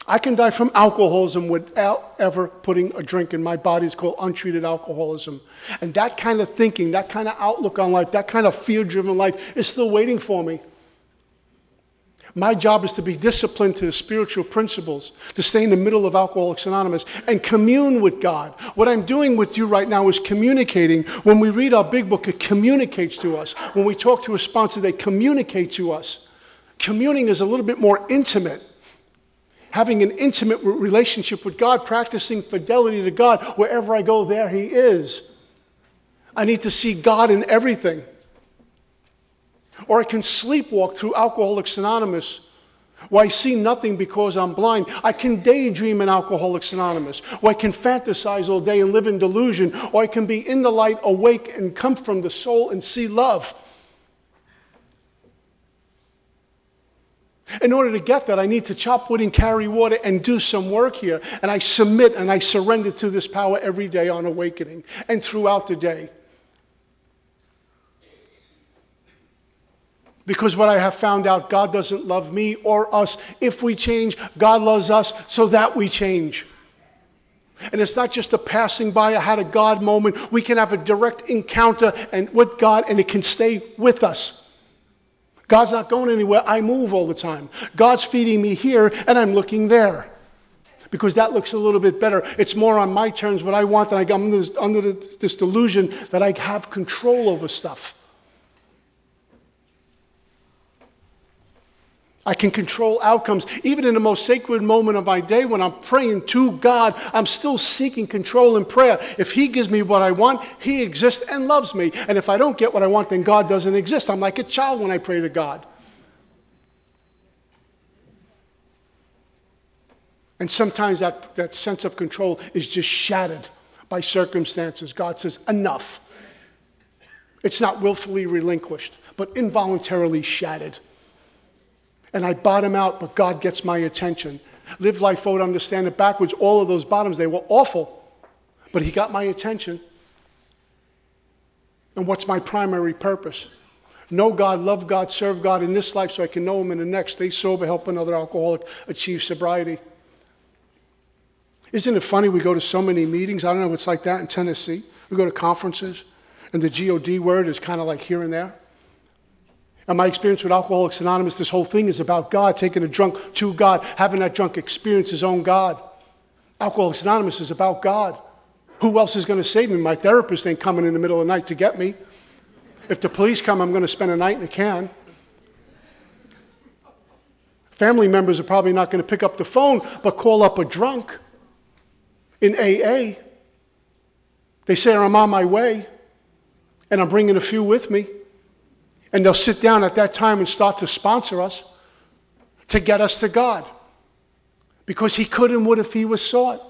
I can die from alcoholism without ever putting a drink in my body. It's called untreated alcoholism. And that kind of thinking, that kind of outlook on life, that kind of fear-driven life is still waiting for me. My job is to be disciplined to the spiritual principles, to stay in the middle of Alcoholics Anonymous and commune with God. What I'm doing with you right now is communicating. When we read our big book, it communicates to us. When we talk to a sponsor, they communicate to us. Communing is a little bit more intimate. Having an intimate relationship with God, practicing fidelity to God. Wherever I go, there He is. I need to see God in everything. Or I can sleepwalk through Alcoholics Anonymous, where I see nothing because I'm blind. I can daydream in Alcoholics Anonymous, or I can fantasize all day and live in delusion, or I can be in the light, awake, and come from the soul and see love. In order to get that, I need to chop wood and carry water and do some work here. And I submit and I surrender to this power every day on awakening and throughout the day. Because what I have found out, God doesn't love me or us if we change. God loves us so that we change. And it's not just a passing by, I had a God moment. We can have a direct encounter with God, and it can stay with us. God's not going anywhere. I move all the time. God's feeding me here, and I'm looking there. Because that looks a little bit better. It's more on my terms, what I want, and I'm under this delusion that I have control over stuff. I can control outcomes. Even in the most sacred moment of my day when I'm praying to God, I'm still seeking control in prayer. If He gives me what I want, He exists and loves me. And if I don't get what I want, then God doesn't exist. I'm like a child when I pray to God. And sometimes that sense of control is just shattered by circumstances. God says, enough. It's not willfully relinquished, but involuntarily shattered. And I bottom out, but God gets my attention. Live life forward, understand it backwards. All of those bottoms, they were awful. But He got my attention. And what's my primary purpose? Know God, love God, serve God in this life so I can know Him in the next. Stay sober, help another alcoholic achieve sobriety. Isn't it funny we go to so many meetings? I don't know if it's like that in Tennessee. We go to conferences, and the God word is kind of like here and there. And my experience with Alcoholics Anonymous, this whole thing is about God, taking a drunk to God, having that drunk experience his own God. Alcoholics Anonymous is about God. Who else is going to save me? My therapist ain't coming in the middle of the night to get me. If the police come, I'm going to spend a night in a can. Family members are probably not going to pick up the phone, but call up a drunk in AA. They say, I'm on my way, and I'm bringing a few with me. And they'll sit down at that time and start to sponsor us to get us to God. Because He could and would if He was sought.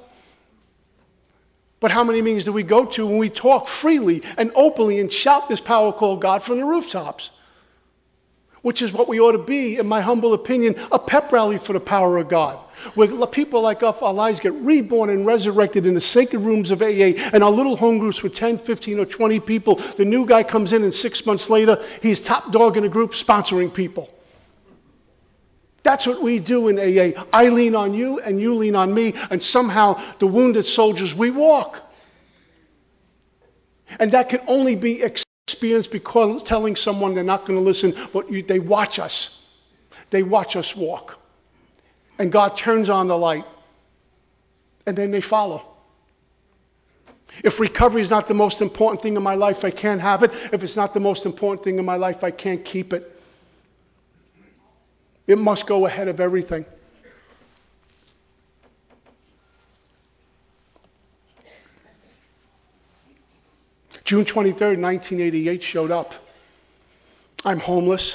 But how many meetings do we go to when we talk freely and openly and shout this power called God from the rooftops? Which is what we ought to be, in my humble opinion, a pep rally for the power of God. Where people like us, our lives get reborn and resurrected in the sacred rooms of AA, and our little home groups with 10, 15, or 20 people. The new guy comes in, and 6 months later, he's top dog in the group sponsoring people. That's what we do in AA. I lean on you and you lean on me, and somehow the wounded soldiers, we walk. And that can only be experienced because telling someone they're not going to listen, they watch us. They watch us walk. And God turns on the light, and then they follow. If recovery is not the most important thing in my life, I can't have it. If it's not the most important thing in my life, I can't keep it. It must go ahead of everything. June 23rd, 1988 showed up. I'm homeless.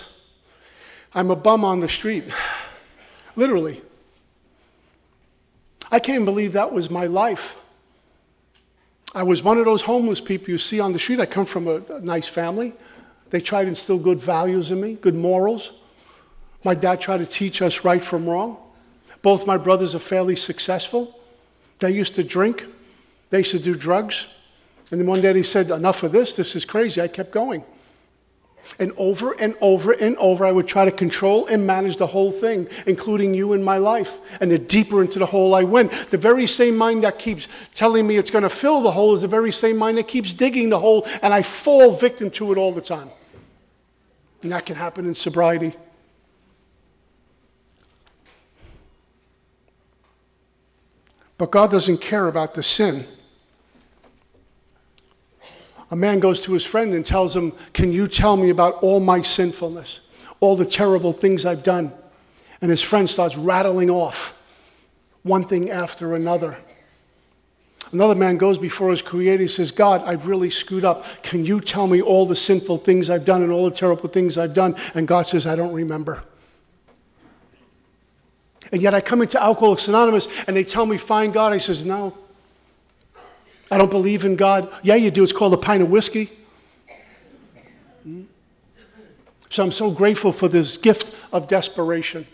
I'm a bum on the street. Literally. I can't believe that was my life. I was one of those homeless people you see on the street. I come from a nice family. They tried to instill good values in me, good morals. My dad tried to teach us right from wrong. Both my brothers are fairly successful. They used to drink. They used to do drugs. And then one day he said, enough of this. This is crazy. I kept going. And over and over and over, I would try to control and manage the whole thing, including you in my life. And the deeper into the hole I went, the very same mind that keeps telling me it's going to fill the hole is the very same mind that keeps digging the hole, and I fall victim to it all the time. And that can happen in sobriety. But God doesn't care about the sin. A man goes to his friend and tells him, can you tell me about all my sinfulness, all the terrible things I've done? And his friend starts rattling off one thing after another. Another man goes before his Creator and says, God, I've really screwed up. Can you tell me all the sinful things I've done and all the terrible things I've done? And God says, I don't remember. And yet I come into Alcoholics Anonymous and they tell me, find God. I says, no. I don't believe in God. Yeah, you do. It's called a pint of whiskey. So I'm so grateful for this gift of desperation.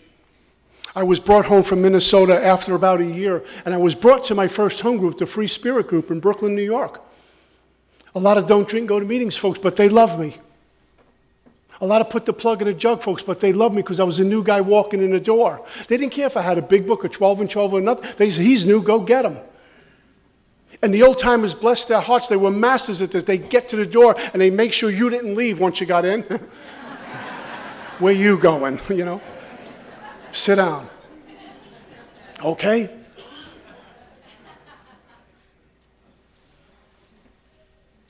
I was brought home from Minnesota after about a year, and I was brought to my first home group, the Free Spirit Group in Brooklyn, New York. A lot of don't drink, go to meetings folks, but they love me. A lot of put the plug in a jug folks, but they love me because I was a new guy walking in the door. They didn't care if I had a big book, a 12-inch or nothing. They said, he's new, go get him. And the old timers, bless their hearts, they were masters at this. They get to the door and they make sure you didn't leave once you got in. Where you going, you know? Sit down. Okay?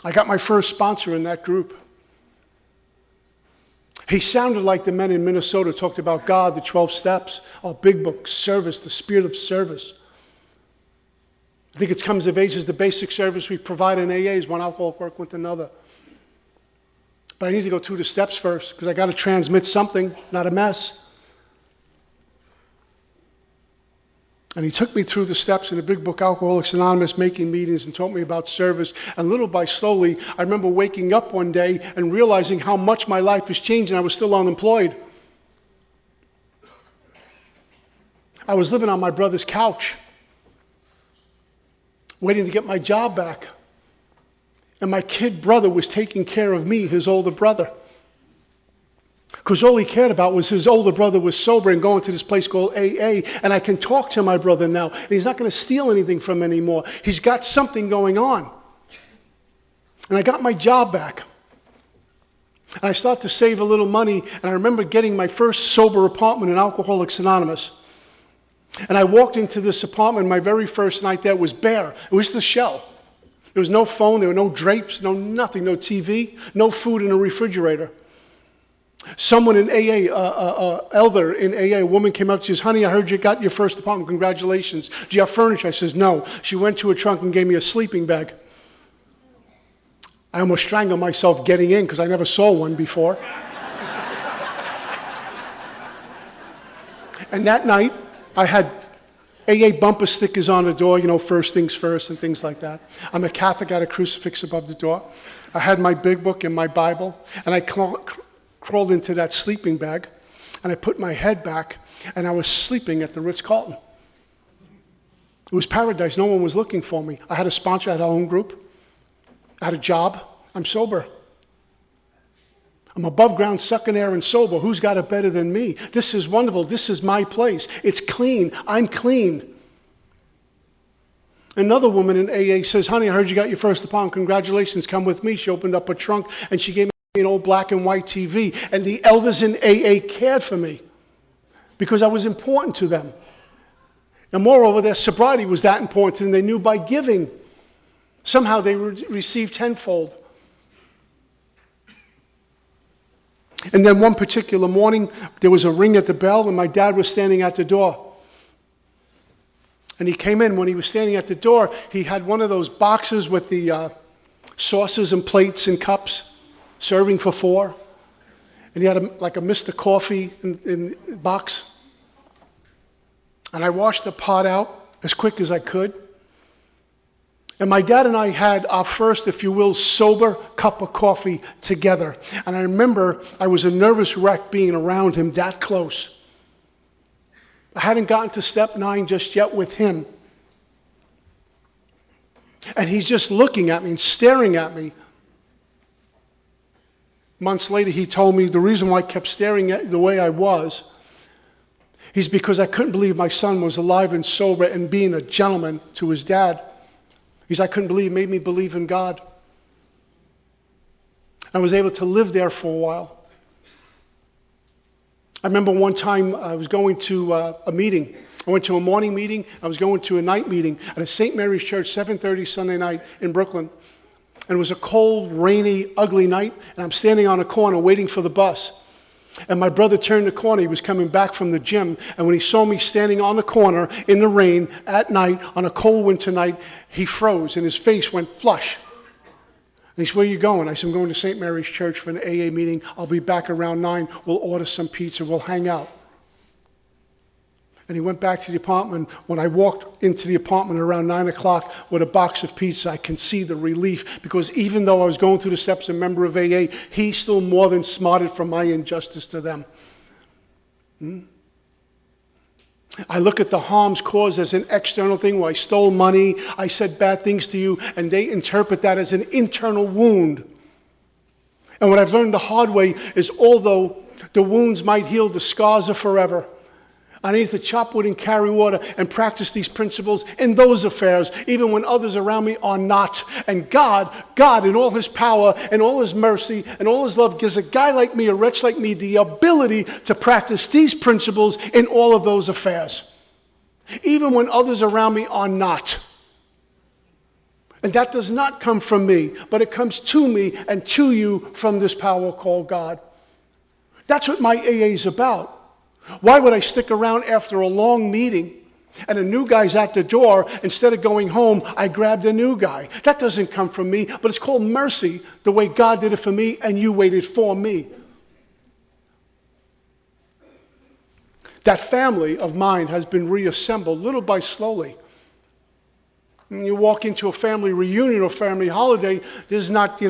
I got my first sponsor in that group. He sounded like the men in Minnesota talked about God, the 12 steps, our big book, service, the spirit of service. I think it comes of age as the basic service we provide in AA is one alcoholic work with another. But I need to go through the steps first because I got to transmit something, not a mess. And he took me through the steps in the big book, Alcoholics Anonymous, making meetings, and taught me about service. And little by slowly, I remember waking up one day and realizing how much my life has changed, and I was still unemployed. I was living on my brother's couch, waiting to get my job back. And my kid brother was taking care of me, his older brother. Because all he cared about was his older brother was sober and going to this place called AA. And I can talk to my brother now. And he's not going to steal anything from him anymore. He's got something going on. And I got my job back. And I started to save a little money. And I remember getting my first sober apartment in Alcoholics Anonymous. And I walked into this apartment. My very first night there was bare. It was the shell. There was no phone. There were no drapes. No nothing. No TV. No food in a refrigerator. Someone in AA, elder in AA, a woman came up. She says, honey, I heard you got your first apartment. Congratulations. Do you have furniture? I says, no. She went to her trunk and gave me a sleeping bag. I almost strangled myself getting in because I never saw one before. And that night, I had AA bumper stickers on the door, you know, first things first and things like that. I'm a Catholic, I had a crucifix above the door. I had my big book and my Bible, and I crawled into that sleeping bag, and I put my head back, and I was sleeping at the Ritz-Carlton. It was paradise. No one was looking for me. I had a sponsor, I had a home group. I had a job. I'm sober. I'm above ground, sucking air and sober. Who's got it better than me? This is wonderful. This is my place. It's clean. I'm clean. Another woman in AA says, honey, I heard you got your first apartment. Congratulations. Come with me. She opened up her trunk and she gave me an old black and white TV. And the elders in AA cared for me because I was important to them. And moreover, their sobriety was that important, and they knew by giving, somehow they received tenfold. And then one particular morning, there was a ring at the bell, and my dad was standing at the door. And he came in. When he was standing at the door, he had one of those boxes with the saucers and plates and cups, serving for four. And he had like a Mr. Coffee in box. And I washed the pot out as quick as I could. And my dad and I had our first, if you will, sober cup of coffee together. And I remember I was a nervous wreck being around him that close. I hadn't gotten to step 9 just yet with him. And he's just looking at me and staring at me. Months later, he told me the reason why I kept staring at the way I was is because I couldn't believe my son was alive and sober and being a gentleman to his dad. Because I couldn't believe, it made me believe in God. I was able to live there for a while. I remember one time I was going to a meeting. I went to a morning meeting. I was going to a night meeting at a St. Mary's Church, 7:30 Sunday night in Brooklyn. And it was a cold, rainy, ugly night. And I'm standing on a corner waiting for the bus. And my brother turned the corner. He was coming back from the gym. And when he saw me standing on the corner in the rain at night on a cold winter night, he froze and his face went flush. And he said, where are you going? I said, I'm going to St. Mary's Church for an AA meeting. I'll be back around 9. We'll order some pizza. We'll hang out. And he went back to the apartment. When I walked into the apartment around 9 o'clock with a box of pizza, I can see the relief, because even though I was going through the steps, a member of AA, he still more than smarted from my injustice to them. I look at the harms caused as an external thing where I stole money, I said bad things to you, and they interpret that as an internal wound. And what I've learned the hard way is although the wounds might heal, the scars are forever. I need to chop wood and carry water and practice these principles in those affairs, even when others around me are not. And God in all His power and all His mercy and all His love gives a guy like me, a wretch like me, the ability to practice these principles in all of those affairs, even when others around me are not. And that does not come from me, but it comes to me and to you from this power called God. That's what my AA is about. Why would I stick around after a long meeting and a new guy's at the door? Instead of going home, I grabbed a new guy. That doesn't come from me, but it's called mercy, the way God did it for me and you waited for me. That family of mine has been reassembled little by slowly. When you walk into a family reunion or family holiday, there's not,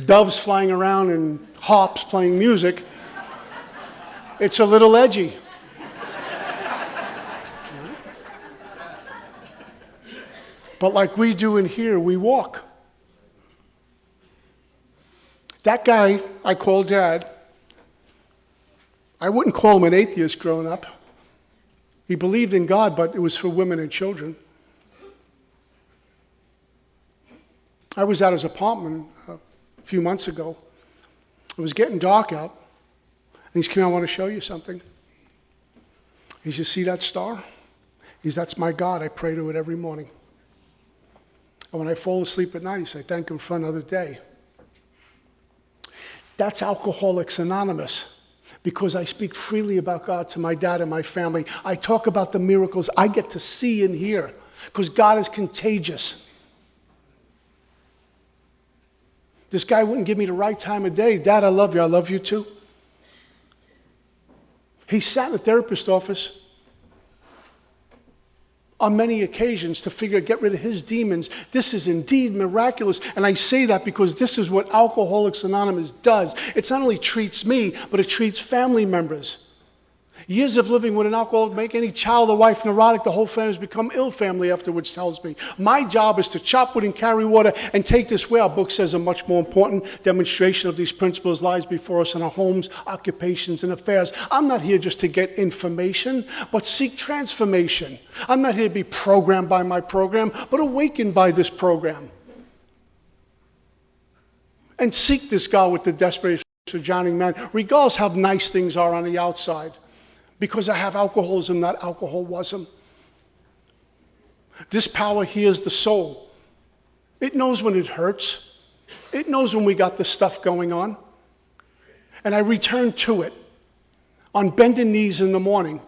doves flying around and harps playing music. It's a little edgy. But like we do in here, we walk. That guy I call Dad, I wouldn't call him an atheist growing up. He believed in God, but it was for women and children. I was at his apartment a few months ago. It was getting dark out. And he said, I want to show you something. He said, see that star? He said, that's my God. I pray to it every morning. And when I fall asleep at night, he said, thank Him for another day. That's Alcoholics Anonymous, because I speak freely about God to my dad and my family. I talk about the miracles I get to see and hear, because God is contagious. This guy wouldn't give me the right time of day. Dad, I love you. I love you too. He sat in the therapist's office on many occasions to get rid of his demons. This is indeed miraculous. And I say that because this is what Alcoholics Anonymous does. It not only treats me, but it treats family members. Years of living with an alcoholic make any child or wife neurotic. The whole family has become ill family afterwards, tells me. My job is to chop wood and carry water and take this where our book says a much more important demonstration of these principles lies before us in our homes, occupations, and affairs. I'm not here just to get information, but seek transformation. I'm not here to be programmed by my program, but awakened by this program. And seek this God with the desperation of drowning man, regardless how nice things are on the outside. Because I have alcoholism, not alcoholism. This power hears the soul. It knows when it hurts. It knows when we got this stuff going on. And I return to it on bended knees in the morning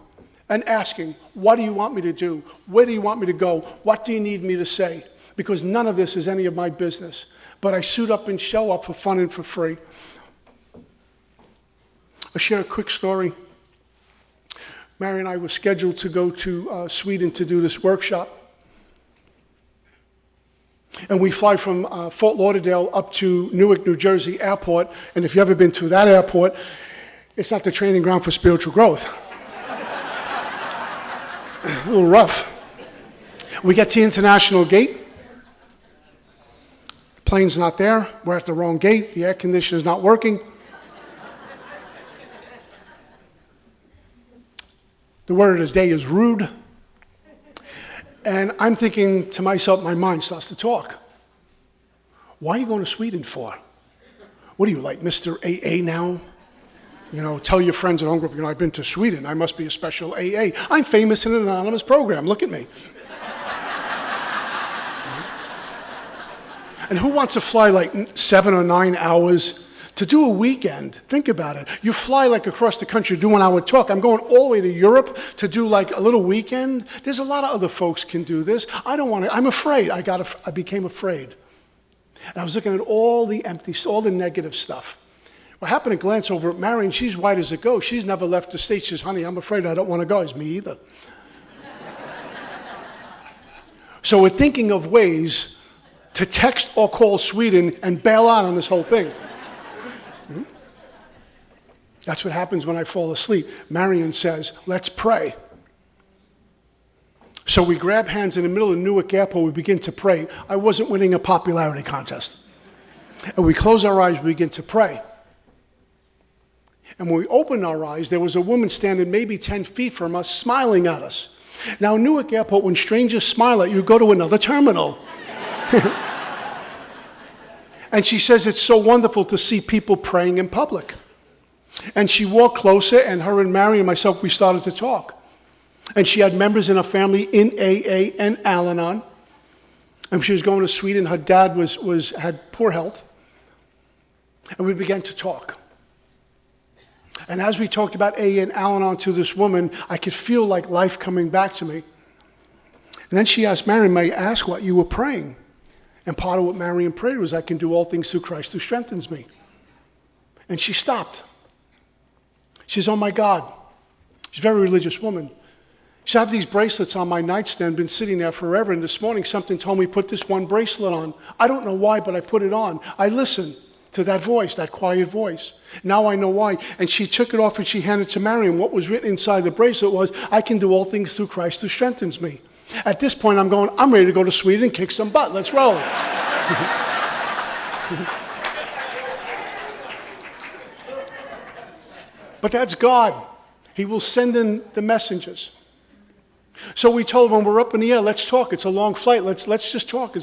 and asking, what do you want me to do? Where do you want me to go? What do you need me to say? Because none of this is any of my business. But I suit up and show up for fun and for free. I'll share a quick story. Mary and I were scheduled to go to Sweden to do this workshop. And we fly from Fort Lauderdale up to Newark, New Jersey airport. And if you've ever been to that airport, it's not the training ground for spiritual growth. A little rough. We get to the international gate. The plane's not there. We're at the wrong gate. The air conditioner's not working. The word of the day is rude. And I'm thinking to myself, my mind starts to talk. Why are you going to Sweden for? What are you, like Mr. AA now? You know, tell your friends at home group, I've been to Sweden. I must be a special AA. I'm famous in an anonymous program. Look at me. And who wants to fly like 7 or 9 hours to do a weekend? Think about it. You fly like across the country, do 1 hour talk. I'm going all the way to Europe to do like a little weekend. There's a lot of other folks can do this. I don't want to. I'm afraid. I became afraid. And I was looking at all the empty, all the negative stuff. I happened to glance over at Mary, and she's white as a ghost. She's never left the States. She says, honey, I'm afraid I don't want to go. It's me either. So we're thinking of ways to text or call Sweden and bail out on this whole thing. That's what happens when I fall asleep. Marion says, let's pray. So we grab hands in the middle of Newark Airport. We begin to pray. I wasn't winning a popularity contest. And we close our eyes. We begin to pray. And when we opened our eyes, there was a woman standing maybe 10 feet from us, smiling at us. Now, Newark Airport, when strangers smile at you, go to another terminal. And she says it's so wonderful to see people praying in public. And she walked closer, and her and Mary and myself, we started to talk. And she had members in her family in AA and Al-Anon. And she was going to Sweden. Her dad had poor health. And we began to talk. And as we talked about AA and Al-Anon to this woman, I could feel like life coming back to me. And then she asked Mary, may I ask what you were praying? And part of what Marion prayed was, I can do all things through Christ who strengthens me. And she stopped. She says, oh my God. She's a very religious woman. She said, I have these bracelets on my nightstand, been sitting there forever, and this morning something told me put this one bracelet on. I don't know why, but I put it on. I listened to that voice, that quiet voice. Now I know why. And she took it off and she handed it to Marion. What was written inside the bracelet was, I can do all things through Christ who strengthens me. At this point, I'm going, I'm ready to go to Sweden and kick some butt. Let's roll. But that's God. He will send in the messengers. So we told her, when we're up in the air, let's talk. It's a long flight. Let's just talk.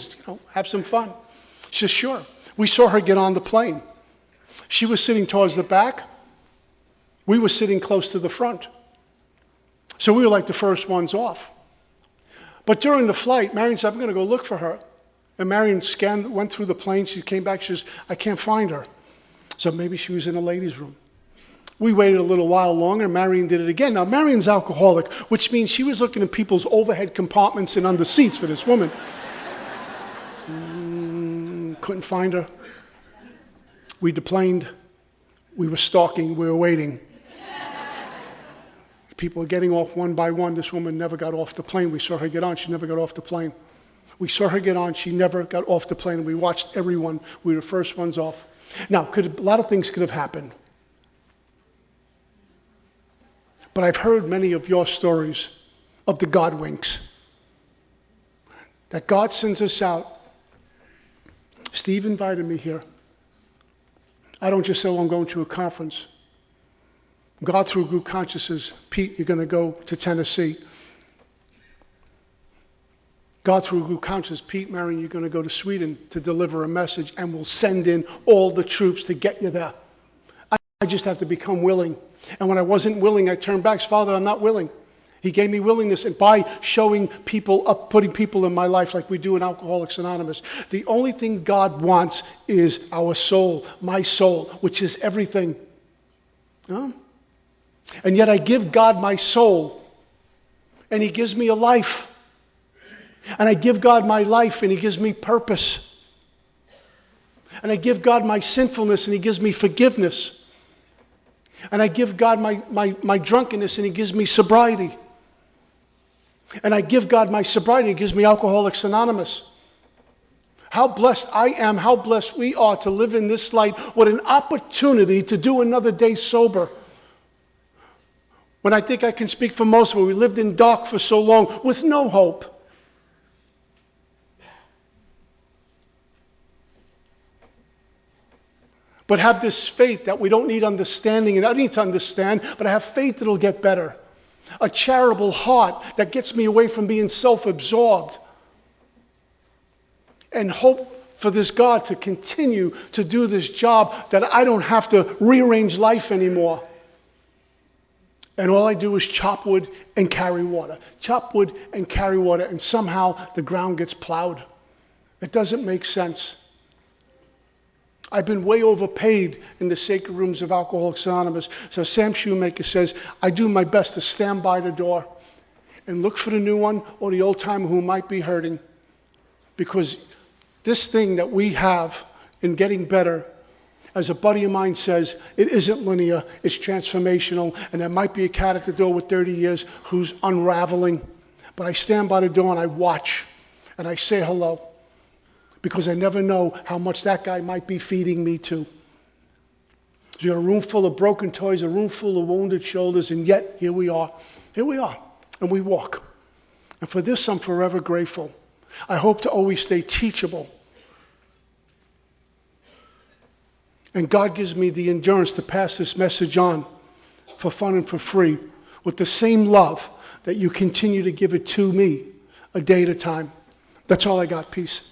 Have some fun. She says, sure. We saw her get on the plane. She was sitting towards the back. We were sitting close to the front. So we were like the first ones off. But during the flight, Marion said, I'm going to go look for her. And Marion went through the plane. She came back. She says, I can't find her. So maybe she was in a ladies' room. We waited a little while longer. Marion did it again. Now, Marion's alcoholic, which means she was looking at people's overhead compartments and under seats for this woman. Couldn't find her. We deplaned. We were stalking. We were waiting. People were getting off one by one. This woman never got off the plane. We saw her get on. She never got off the plane. We saw her get on. She never got off the plane. And we watched everyone. We were the first ones off. Now, a lot of things could have happened. But I've heard many of your stories of the God winks. That God sends us out. Steve invited me here. I don't just say, oh, I'm going to a conference. God, through group consciousness, Pete, you're going to go to Tennessee. God, through group consciousness, Pete, Marion, you're going to go to Sweden to deliver a message, and we'll send in all the troops to get you there. I just have to become willing. And when I wasn't willing, I turned back. Father, I'm not willing. He gave me willingness, and by showing people up, putting people in my life like we do in Alcoholics Anonymous, the only thing God wants is our soul, my soul, which is everything. Huh? And yet I give God my soul, and He gives me a life. And I give God my life, and He gives me purpose. And I give God my sinfulness, and He gives me forgiveness. And I give God my drunkenness, and He gives me sobriety. And I give God my sobriety, and He gives me Alcoholics Anonymous. How blessed I am, how blessed we are to live in this light. What an opportunity to do another day sober. When I think I can speak for most of us, we lived in dark for so long with no hope. But have this faith that we don't need understanding, and I need to understand, but I have faith that it'll get better. A charitable heart that gets me away from being self-absorbed. And hope for this God to continue to do this job, that I don't have to rearrange life anymore. And all I do is chop wood and carry water. Chop wood and carry water, and somehow the ground gets plowed. It doesn't make sense. I've been way overpaid in the sacred rooms of Alcoholics Anonymous. So Sam Shoemaker says, I do my best to stand by the door and look for the new one or the old timer who might be hurting. Because this thing that we have in getting better, as a buddy of mine says, it isn't linear, it's transformational, and there might be a cat at the door with 30 years who's unraveling. But I stand by the door and I watch, and I say hello. Because I never know how much that guy might be feeding me too. You got a room full of broken toys, a room full of wounded shoulders, and yet here we are. Here we are, and we walk. And for this I'm forever grateful. I hope to always stay teachable. And God gives me the endurance to pass this message on for fun and for free with the same love that you continue to give it to me a day at a time. That's all I got. Peace.